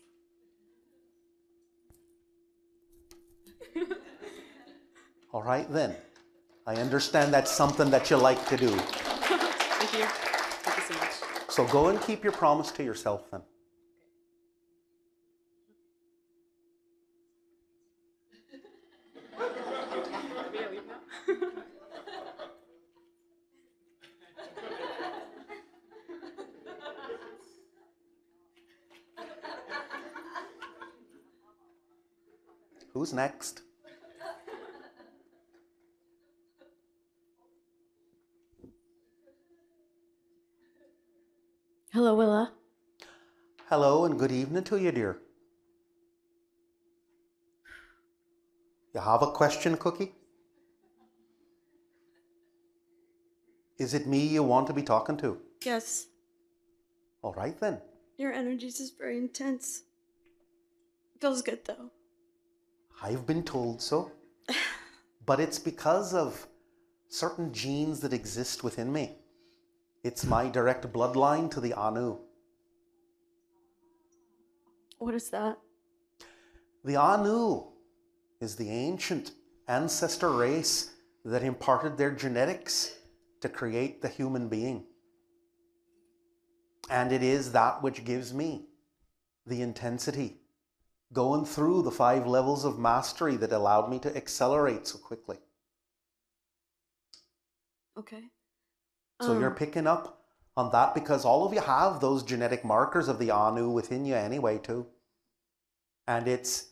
Speaker 2: All right then. I understand that's something that you like to do.
Speaker 4: Thank you. Thank you so much.
Speaker 2: So go and keep your promise to yourself then. Who's next?
Speaker 5: Hello, Willa.
Speaker 2: Hello and good evening to you, dear. You have a question, Cookie? Is it me you want to be talking to?
Speaker 5: Yes,
Speaker 2: All right then.
Speaker 5: your energy is just very intense. Feels good though.
Speaker 2: I've been told so. But it's because of certain genes that exist within me. It's my direct bloodline to the Anu.
Speaker 5: What is that?
Speaker 2: The Anu is the ancient ancestor race that imparted their genetics to create the human being. And it is that which gives me the intensity going through the 5 levels of mastery that allowed me to accelerate so quickly.
Speaker 5: Okay.
Speaker 2: So you're picking up on that because all of you have those genetic markers of the Anu within you anyway too. And it's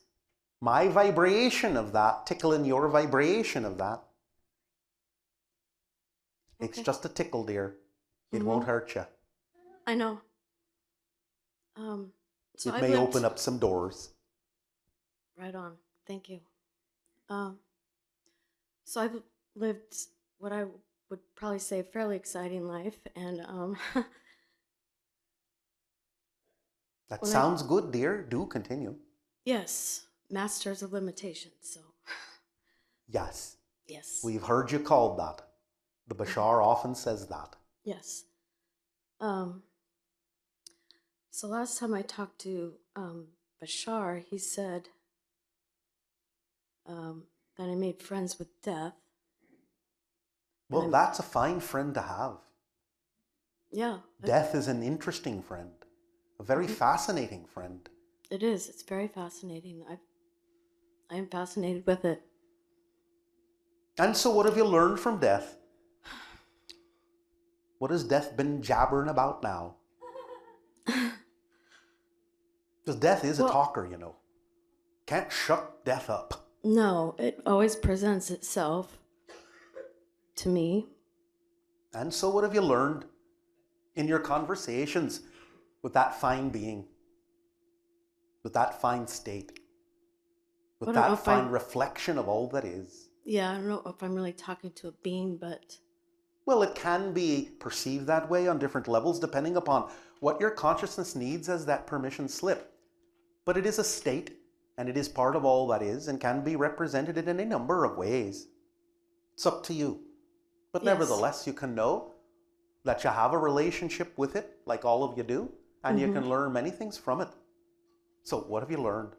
Speaker 2: my vibration of that tickling your vibration of that. It's
Speaker 5: Okay.
Speaker 2: just a tickle, dear. It won't hurt you.
Speaker 5: I know. So
Speaker 2: It
Speaker 5: I've
Speaker 2: may
Speaker 5: lived
Speaker 2: open up some doors.
Speaker 5: right on. Thank you. Um, so I've lived what I would probably say a fairly exciting life, and
Speaker 2: That
Speaker 5: when I
Speaker 2: sounds good, dear. Do continue.
Speaker 5: yes, masters of limitations. So
Speaker 2: Yes,
Speaker 5: yes,
Speaker 2: we've heard you called that. The Bashar often says that.
Speaker 5: yes. Um, so last time I talked to Bashar, he said that I made friends with death.
Speaker 2: Well,
Speaker 5: I'm-
Speaker 2: that's a fine friend to have.
Speaker 5: Yeah,
Speaker 2: Death is an interesting friend, a very fascinating friend.
Speaker 5: it is. It's very fascinating. I am fascinated with it.
Speaker 2: And so, what have you learned from death? What has death been jabbering about now? Because death is a
Speaker 5: Well-
Speaker 2: talker, you know. Can't shut death up.
Speaker 5: No, it always presents itself to me.
Speaker 2: And so, what have you learned in your conversations with that fine being, with that fine state, with
Speaker 5: I don't know
Speaker 2: that
Speaker 5: if I-
Speaker 2: fine reflection of all that is?
Speaker 5: Yeah, I don't know if I'm really talking to a being, but
Speaker 2: Well, it can be perceived that way on different levels depending upon what your consciousness needs as that permission slip. But it is a state, and it is part of all that is, and can be represented in any number of ways. It's up to you. But
Speaker 5: Yes.
Speaker 2: nevertheless, you can know that you have a relationship with it, like all of you do, and you can learn many things from it. So, what have you learned?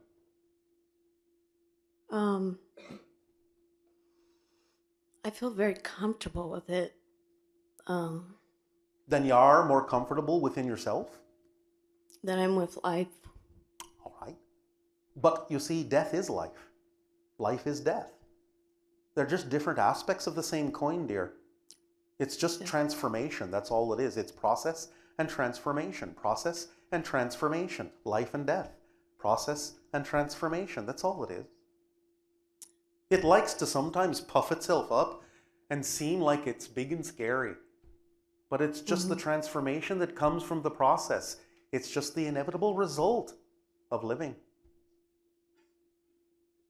Speaker 5: I feel very comfortable with it.
Speaker 2: Then you are more comfortable within yourself.
Speaker 5: That I'm with life.
Speaker 2: All right. But you see, death is life. Life is death. They're just different aspects of the same coin, dear. It's just transformation. That's all it is. It's process and transformation. Process and transformation. Life and death. Process and transformation. That's all it is. It likes to sometimes puff itself up and seem like it's big and scary. But it's just the transformation that comes from the process. It's just the inevitable result of living.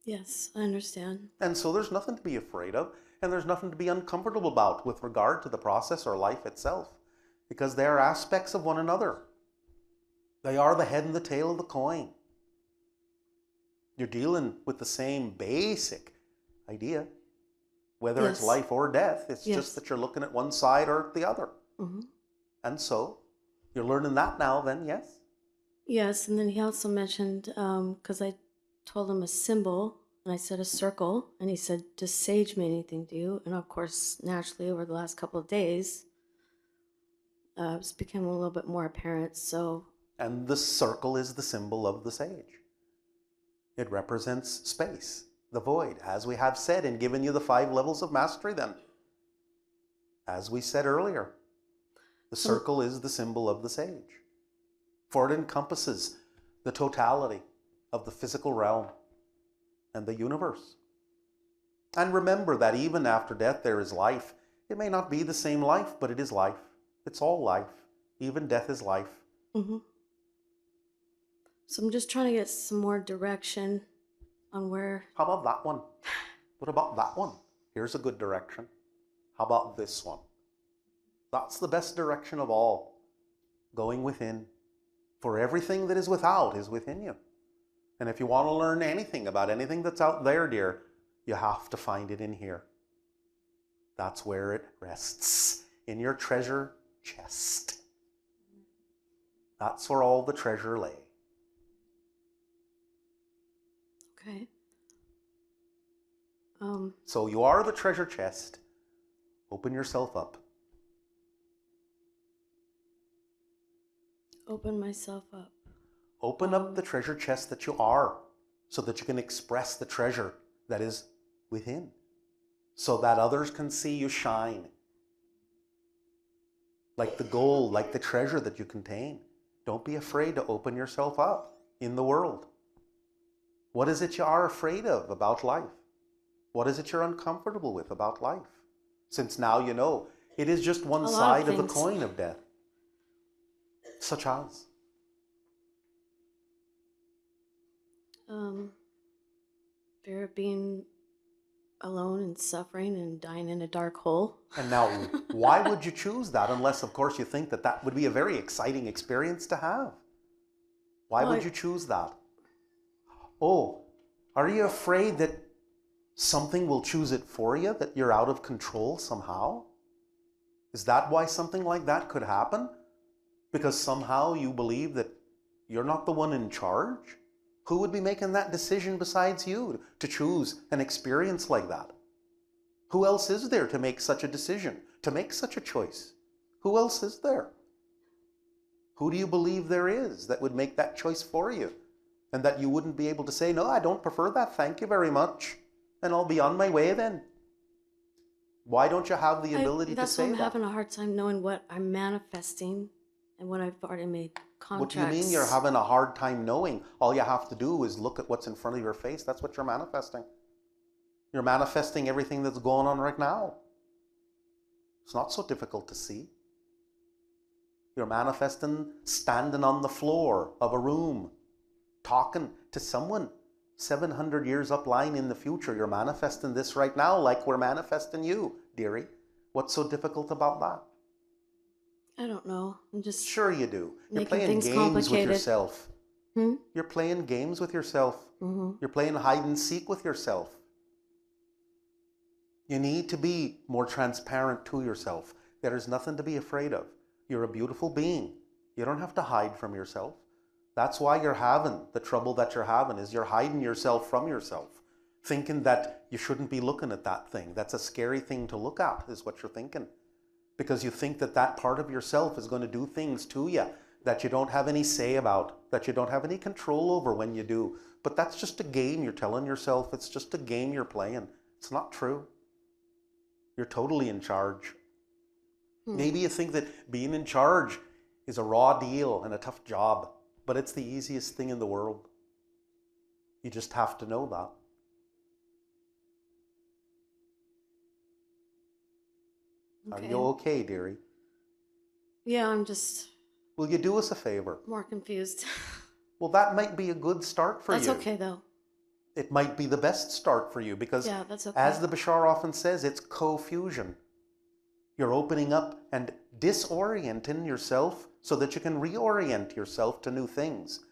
Speaker 5: Yes, I understand.
Speaker 2: And so there's nothing to be afraid of, and there's nothing to be uncomfortable about with regard to the process or life itself, because they are aspects of one another. They are the head and the tail of the coin. You're dealing with the same basic idea, whether it's
Speaker 5: Yes.
Speaker 2: life or death. It's
Speaker 5: Yes.
Speaker 2: just that you're looking at one side or the other.
Speaker 5: Hmm.
Speaker 2: And so you're learning that now, then, yes?
Speaker 5: Yes, and then he also mentioned, because I told him a symbol, and I said a circle, and he said, does sage mean anything to you? And of course, naturally, over the last couple of days, it's become a little bit more apparent. So,
Speaker 2: And the circle is the symbol of the sage. It represents space, the void, as we have said and given you the 5 levels of mastery then. As we said earlier, the circle is the symbol of the sage, for it encompasses the totality of the physical realm and the universe. And remember that even after death there is life. It may not be the same life, but it is life. It's all life. Even death is life.
Speaker 5: hmm so I'm just trying to get some more direction on where.
Speaker 2: How about that one? What about that one? Here's a good direction. How about this one? That's the best direction of all. Going within. For everything that is without is within you. And if you want to learn anything about anything that's out there, dear, you have to find it in here. That's where it rests. In your treasure chest. That's where all the treasure lay.
Speaker 5: Okay.
Speaker 2: So you are the treasure chest. Open yourself up.
Speaker 5: Open myself up.
Speaker 2: Open up the treasure chest that you are, so that you can express the treasure that is within, so that others can see you shine. Like the gold, like the treasure that you contain. Don't be afraid to open yourself up in the world. What is it you are afraid of about life? What is it you're uncomfortable with about life? Since now you know It is just one
Speaker 5: A lot of
Speaker 2: side of the
Speaker 5: things.
Speaker 2: coin of death. Such as?
Speaker 5: Fear of being alone and suffering and dying in a dark hole.
Speaker 2: And now, why would you choose that unless, of course, you think that that would be a very exciting experience to have? Why
Speaker 5: Well,
Speaker 2: would you choose that? Oh, are you afraid that something will choose it for you, that you're out of control somehow? Is that why something like that could happen? Because somehow you believe that you're not the one in charge? Who would be making that decision besides you to choose an experience like that? Who else is there to make such a decision, to make such a choice? Who else is there? Who do you believe there is that would make that choice for you? And that you wouldn't be able to say, no, I don't prefer that, thank you very much, and I'll be on my way then. Why don't you have the ability to
Speaker 5: That's
Speaker 2: say
Speaker 5: why I'm
Speaker 2: that?
Speaker 5: having a hard time knowing what I'm manifesting and what I've already made contracts.
Speaker 2: What do you mean you're having a hard time knowing? All you have to do is look at what's in front of your face. That's what you're manifesting. You're manifesting everything that's going on right now. It's not so difficult to see. You're manifesting standing on the floor of a room, talking to someone 700 years up line in the future. You're manifesting this right now like we're manifesting you, dearie. What's so difficult about that?
Speaker 5: I don't know. I'm just
Speaker 2: Sure you do. You're
Speaker 5: making
Speaker 2: playing
Speaker 5: things
Speaker 2: games
Speaker 5: complicated.
Speaker 2: with yourself.
Speaker 5: Hmm?
Speaker 2: You're playing games with yourself.
Speaker 5: Mm-hmm.
Speaker 2: You're playing hide and seek with yourself. You need to be more transparent to yourself. There is nothing to be afraid of. You're a beautiful being. You don't have to hide from yourself. That's why you're having the trouble that you're having, is you're hiding yourself from yourself, thinking that you shouldn't be looking at that thing. That's a scary thing to look at, is what you're thinking. Because you think that that part of yourself is going to do things to you that you don't have any say about, that you don't have any control over when you do. But that's just a game you're telling yourself. It's just a game you're playing. It's not true. You're totally in charge. Maybe you think that being in charge is a raw deal and a tough job, but it's the easiest thing in the world. You just have to know that.
Speaker 5: Okay.
Speaker 2: Are you okay, dearie?
Speaker 5: Yeah, I'm just
Speaker 2: Will you do us a favor?
Speaker 5: more confused.
Speaker 2: Well, that might be a good start for
Speaker 5: That's
Speaker 2: you.
Speaker 5: okay though.
Speaker 2: It might be the best start for you because,
Speaker 5: Yeah, that's okay.
Speaker 2: as the Bashar often says, it's co-fusion. You're opening up and disorienting yourself so that you can reorient yourself to new things.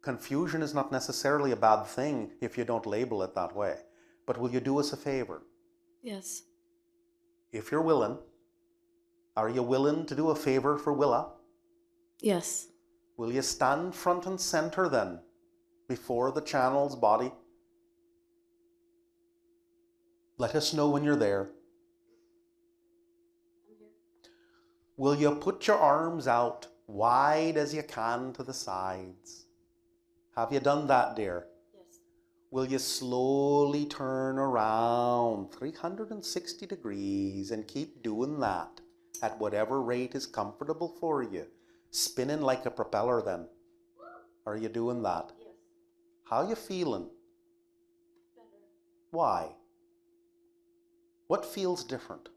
Speaker 2: Confusion is not necessarily a bad thing if you don't label it that way. But will you do us a favor?
Speaker 5: Yes.
Speaker 2: If you're willing, are you willing to do a favor for Willa?
Speaker 5: Yes.
Speaker 2: Will you stand front and center then, before the channel's body? Let us know when you're there. Will you put your arms out wide as you can to the sides? Have you done that, dear?
Speaker 5: Yes.
Speaker 2: Will you slowly turn around 360 degrees and keep doing that at whatever rate is comfortable for you? Spinning like a propeller then. Are you doing that?
Speaker 5: Yes.
Speaker 2: How you feeling?
Speaker 5: Better.
Speaker 2: Why? What feels different?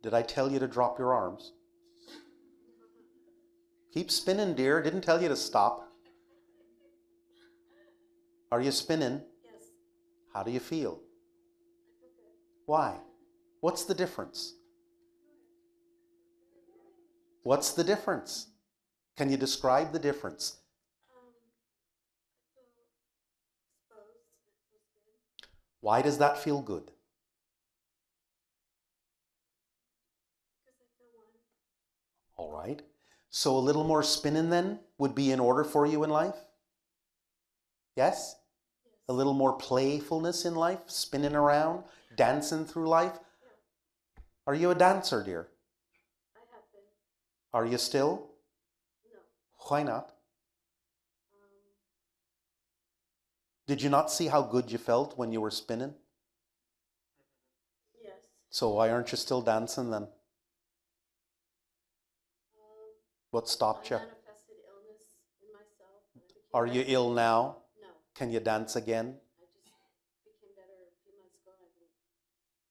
Speaker 2: Did I tell you to drop your arms? Keep spinning, dear. Didn't tell you to stop. Are you spinning?
Speaker 5: Yes.
Speaker 2: How do you feel?
Speaker 5: I feel good.
Speaker 2: Why? What's the difference? What's the difference? Can you describe the difference?
Speaker 5: I feel exposed. It feels good.
Speaker 2: Why does that feel good?
Speaker 5: Because I feel one.
Speaker 2: All right. So a little more spinning then would be in order for you in life? Yes?
Speaker 5: Yes.
Speaker 2: A little more playfulness in life, spinning around, dancing through life?
Speaker 5: Yeah.
Speaker 2: Are you a dancer, dear?
Speaker 5: I have been.
Speaker 2: Are you still?
Speaker 5: No.
Speaker 2: Why not?
Speaker 5: Um,
Speaker 2: Did you not see how good you felt when you were spinning?
Speaker 5: yes.
Speaker 2: So why aren't you still dancing then? What stopped
Speaker 5: I
Speaker 2: you?
Speaker 5: manifested illness in myself. And I became
Speaker 2: Are you
Speaker 5: better.
Speaker 2: ill now?
Speaker 5: No.
Speaker 2: Can you dance again?
Speaker 5: I just became better a few months ago and I've been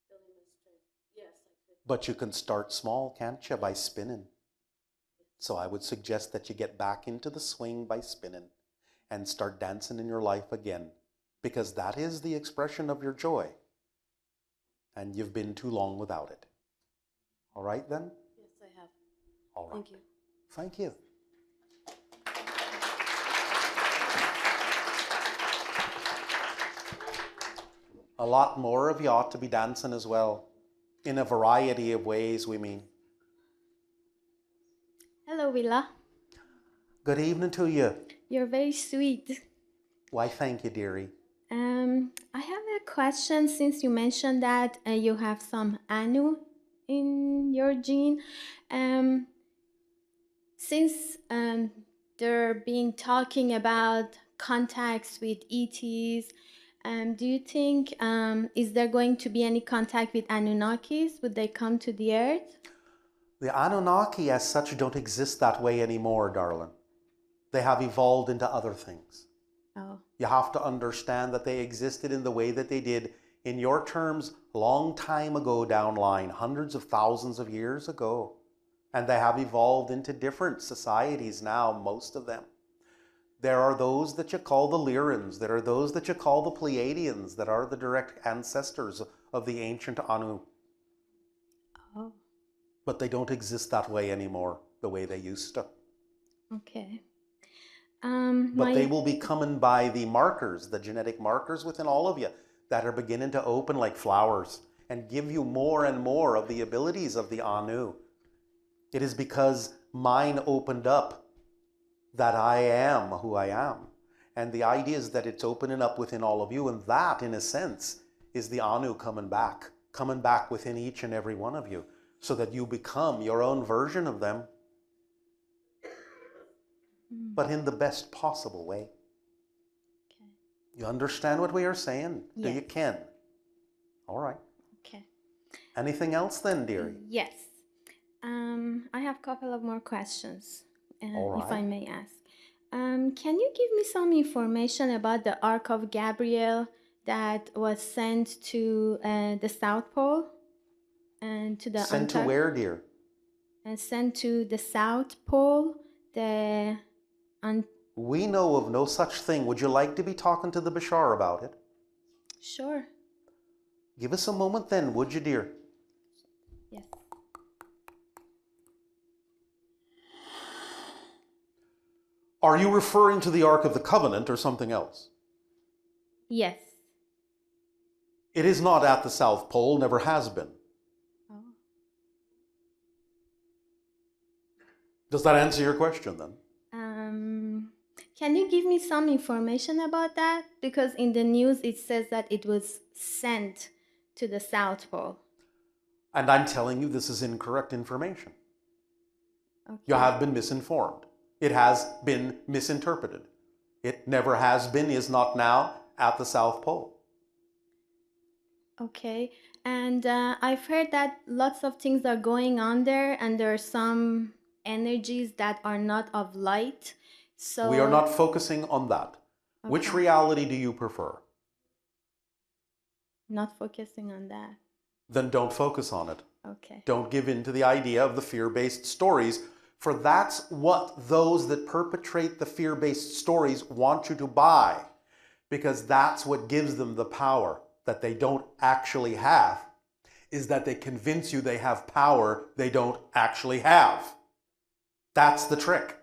Speaker 5: building my strength. Yes, I
Speaker 2: But you can start small, can't you, by spinning? So I would suggest that you get back into the swing by spinning and start dancing in your life again, because that is the expression of your joy. And you've been too long without it. All right then?
Speaker 5: Yes, I have.
Speaker 2: All right.
Speaker 5: Thank you.
Speaker 2: Thank you. A lot more of you ought to be dancing as well, in a variety of ways, we mean.
Speaker 6: Hello, Willa.
Speaker 2: Good evening to you.
Speaker 6: You're very sweet.
Speaker 2: Why, thank you, dearie.
Speaker 6: I have a question since you mentioned that you have some Anu in your gene. Since they're being talking about contacts with ETs, do you think is there going to be any contact with Anunnakis? Would they come to the Earth?
Speaker 2: The Anunnaki as such don't exist that way anymore, darling. They have evolved into other things.
Speaker 6: Oh,
Speaker 2: You have to understand that they existed in the way that they did, in your terms, a long time ago down line, hundreds of thousands of years ago. And they have evolved into different societies now, most of them. There are those that you call the Lyrans, there are those that you call the Pleiadians, that are the direct ancestors of the ancient Anu.
Speaker 6: oh,
Speaker 2: But they don't exist that way anymore, the way they used to.
Speaker 6: okay.
Speaker 2: But they will be coming by the markers, the genetic markers within all of you that are beginning to open like flowers and give you more and more of the abilities of the Anu. It is because mine opened up that I am who I am. And the idea is that it's opening up within all of you, and that, in a sense, is the Anu coming back within each and every one of you, so that you become your own version of them, but in the best possible way.
Speaker 6: Okay.
Speaker 2: You understand what we are saying? Do you,
Speaker 6: Yes.
Speaker 2: Ken? All right.
Speaker 6: Okay.
Speaker 2: Anything else then, dearie?
Speaker 6: Yes. I have a couple of more questions,
Speaker 2: All
Speaker 6: if I
Speaker 2: right.
Speaker 6: may ask. Can you give me some information about the Ark of Gabriel that was sent to the South Pole and to the
Speaker 2: Sent to where, dear?
Speaker 6: And sent to the South Pole, the
Speaker 2: We know of no such thing. Would you like to be talking to the Bashar about it?
Speaker 6: Sure.
Speaker 2: Give us a moment then, would you, dear?
Speaker 6: Yes.
Speaker 2: Are you referring to the Ark of the Covenant or something else?
Speaker 6: Yes.
Speaker 2: It is not at the South Pole, never has been.
Speaker 6: Oh.
Speaker 2: Does that answer your question then?
Speaker 6: Can you give me some information about that? Because in the news it says that it was sent to the South Pole.
Speaker 2: And I'm telling you, this is incorrect information.
Speaker 6: Okay.
Speaker 2: You have been misinformed. It has been misinterpreted. It never has been, is not now, at the South Pole.
Speaker 6: Okay. And I've heard that lots of things are going on there, and there are some energies that are not of light. So
Speaker 2: We are not focusing on that. Which
Speaker 6: Okay.
Speaker 2: reality do you prefer?
Speaker 6: not focusing on that.
Speaker 2: Then don't focus on it.
Speaker 6: Okay.
Speaker 2: Don't give in to the idea of the fear-based stories, for that's what those that perpetrate the fear-based stories want you to buy, because that's what gives them the power that they don't actually have, is that they convince you they have power they don't actually have. That's the trick.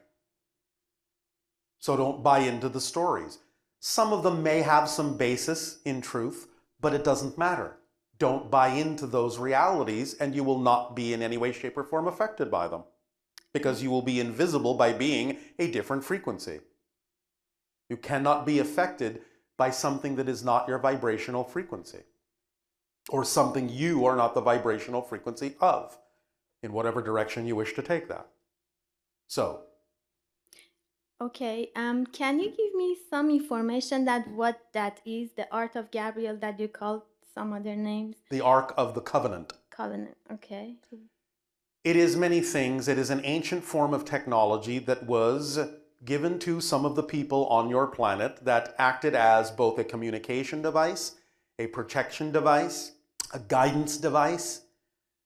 Speaker 2: So don't buy into the stories. Some of them may have some basis in truth, but it doesn't matter. Don't buy into those realities, and you will not be in any way, shape, or form affected by them, because you will be invisible by being a different frequency. You cannot be affected by something that is not your vibrational frequency, or something you are not the vibrational frequency of, in whatever direction you wish to take that. So,
Speaker 6: Okay. Can you give me some information that what that is, the Art of Gabriel that you called some other names?
Speaker 2: the Ark of the Covenant.
Speaker 6: Covenant. Okay.
Speaker 2: It is many things. It is an ancient form of technology that was given to some of the people on your planet that acted as both a communication device, a protection device, a guidance device,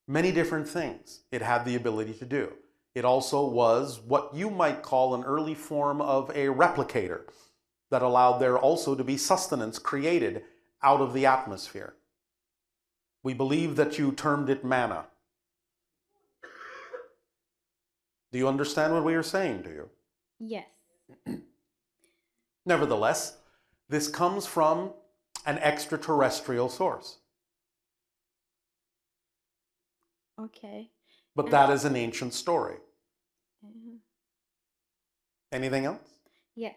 Speaker 2: Many different things it had the ability to do. It also was what you might call an early form of a replicator that allowed there also to be sustenance created out of the atmosphere. We believe that you termed it manna. Do you understand what we are saying to you?
Speaker 6: Yes.
Speaker 2: Nevertheless, this comes from an extraterrestrial source.
Speaker 6: Okay.
Speaker 2: But that is an ancient story.
Speaker 6: Uh,
Speaker 2: Anything else?
Speaker 6: yes.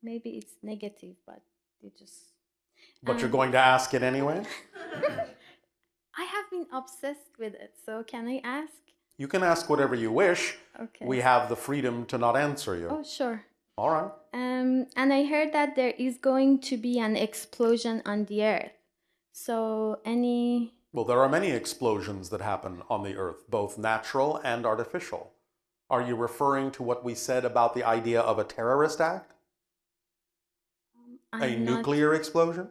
Speaker 6: Maybe it's negative, but you just.
Speaker 2: But you're going to ask it anyway?
Speaker 6: I have been obsessed with it, so can I ask?
Speaker 2: You can ask whatever you wish.
Speaker 6: Okay.
Speaker 2: We have the freedom to not answer you.
Speaker 6: Oh, sure.
Speaker 2: All right.
Speaker 6: And I heard that there is going to be an explosion on the Earth. So any.
Speaker 2: Well, there are many explosions that happen on the Earth, both natural and artificial. Are you referring to what we said about the idea of a terrorist act? A nuclear explosion?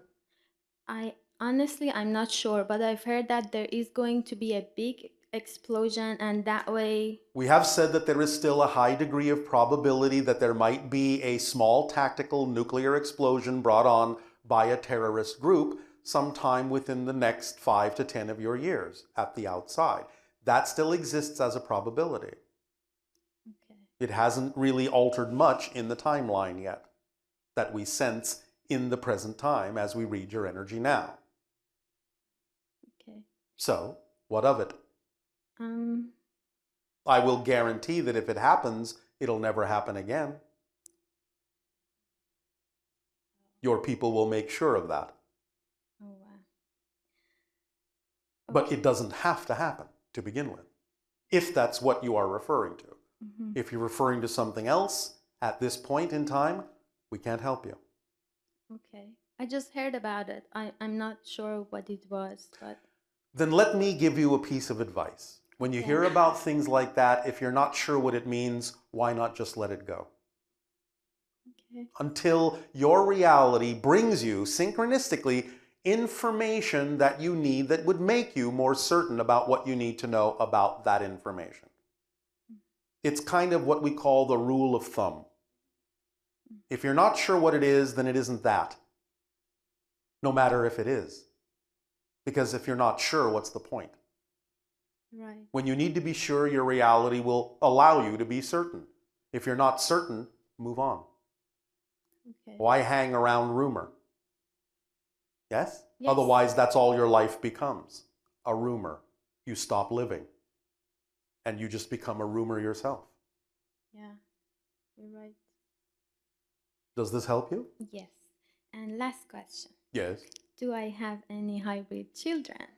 Speaker 6: I'm not sure, but I've heard that there is going to be a big explosion, and that way.
Speaker 2: We have said that there is still a high degree of probability that there might be a small tactical nuclear explosion brought on by a terrorist group sometime within the next 5 to 10 of your years at the outside. That still exists as a probability.
Speaker 6: Okay.
Speaker 2: It hasn't really altered much in the timeline yet that we sense in the present time as we read your energy now.
Speaker 6: Okay.
Speaker 2: So, what of it?
Speaker 6: Um.
Speaker 2: I will guarantee that if it happens, it'll never happen again. Your people will make sure of that.
Speaker 6: Oh wow.
Speaker 2: But it doesn't have to happen to begin with, if that's what you are referring to.
Speaker 6: Mm-hmm.
Speaker 2: If you're referring to something else at this point in time, we can't help you.
Speaker 6: Okay. I just heard about it. I'm not sure what it was, but.
Speaker 2: Then let me give you a piece of advice. When you
Speaker 6: Okay.
Speaker 2: hear about things like that, if you're not sure what it means, why not just let it go?
Speaker 6: Okay.
Speaker 2: Until your reality brings you synchronistically information that you need that would make you more certain about what you need to know about that information. It's kind of what we call the rule of thumb. If you're not sure what it is, then it isn't that. No matter if it is. Because if you're not sure, what's the point?
Speaker 6: Right.
Speaker 2: When you need to be sure, your reality will allow you to be certain. If you're not certain, move on.
Speaker 6: Okay.
Speaker 2: Why hang around rumor? Yes?
Speaker 6: Yes.
Speaker 2: Otherwise, that's all your life becomes. A rumor. You stop living. And you just become a rumor yourself.
Speaker 6: Yeah. You're right.
Speaker 2: Does this help you?
Speaker 6: Yes. And last question.
Speaker 2: Yes.
Speaker 6: Do I have any hybrid children?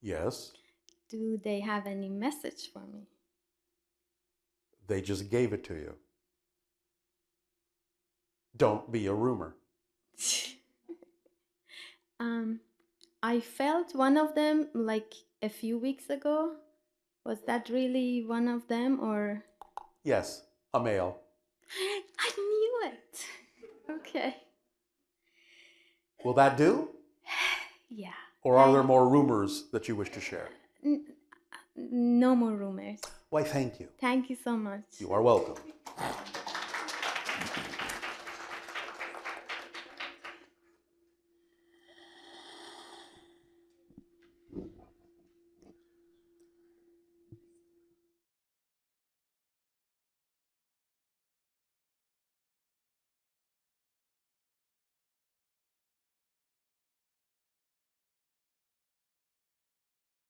Speaker 2: Yes.
Speaker 6: Do they have any message for me?
Speaker 2: They just gave it to you. Don't be a rumor.
Speaker 6: I felt one of them like a few weeks ago. Was that really one of them, or?
Speaker 2: Yes, a male.
Speaker 6: I knew it. Okay.
Speaker 2: Will that do?
Speaker 6: Yeah.
Speaker 2: Or are there more rumors that you wish to share?
Speaker 6: No more rumors.
Speaker 2: Why, thank you.
Speaker 6: Thank you so much.
Speaker 2: You are welcome.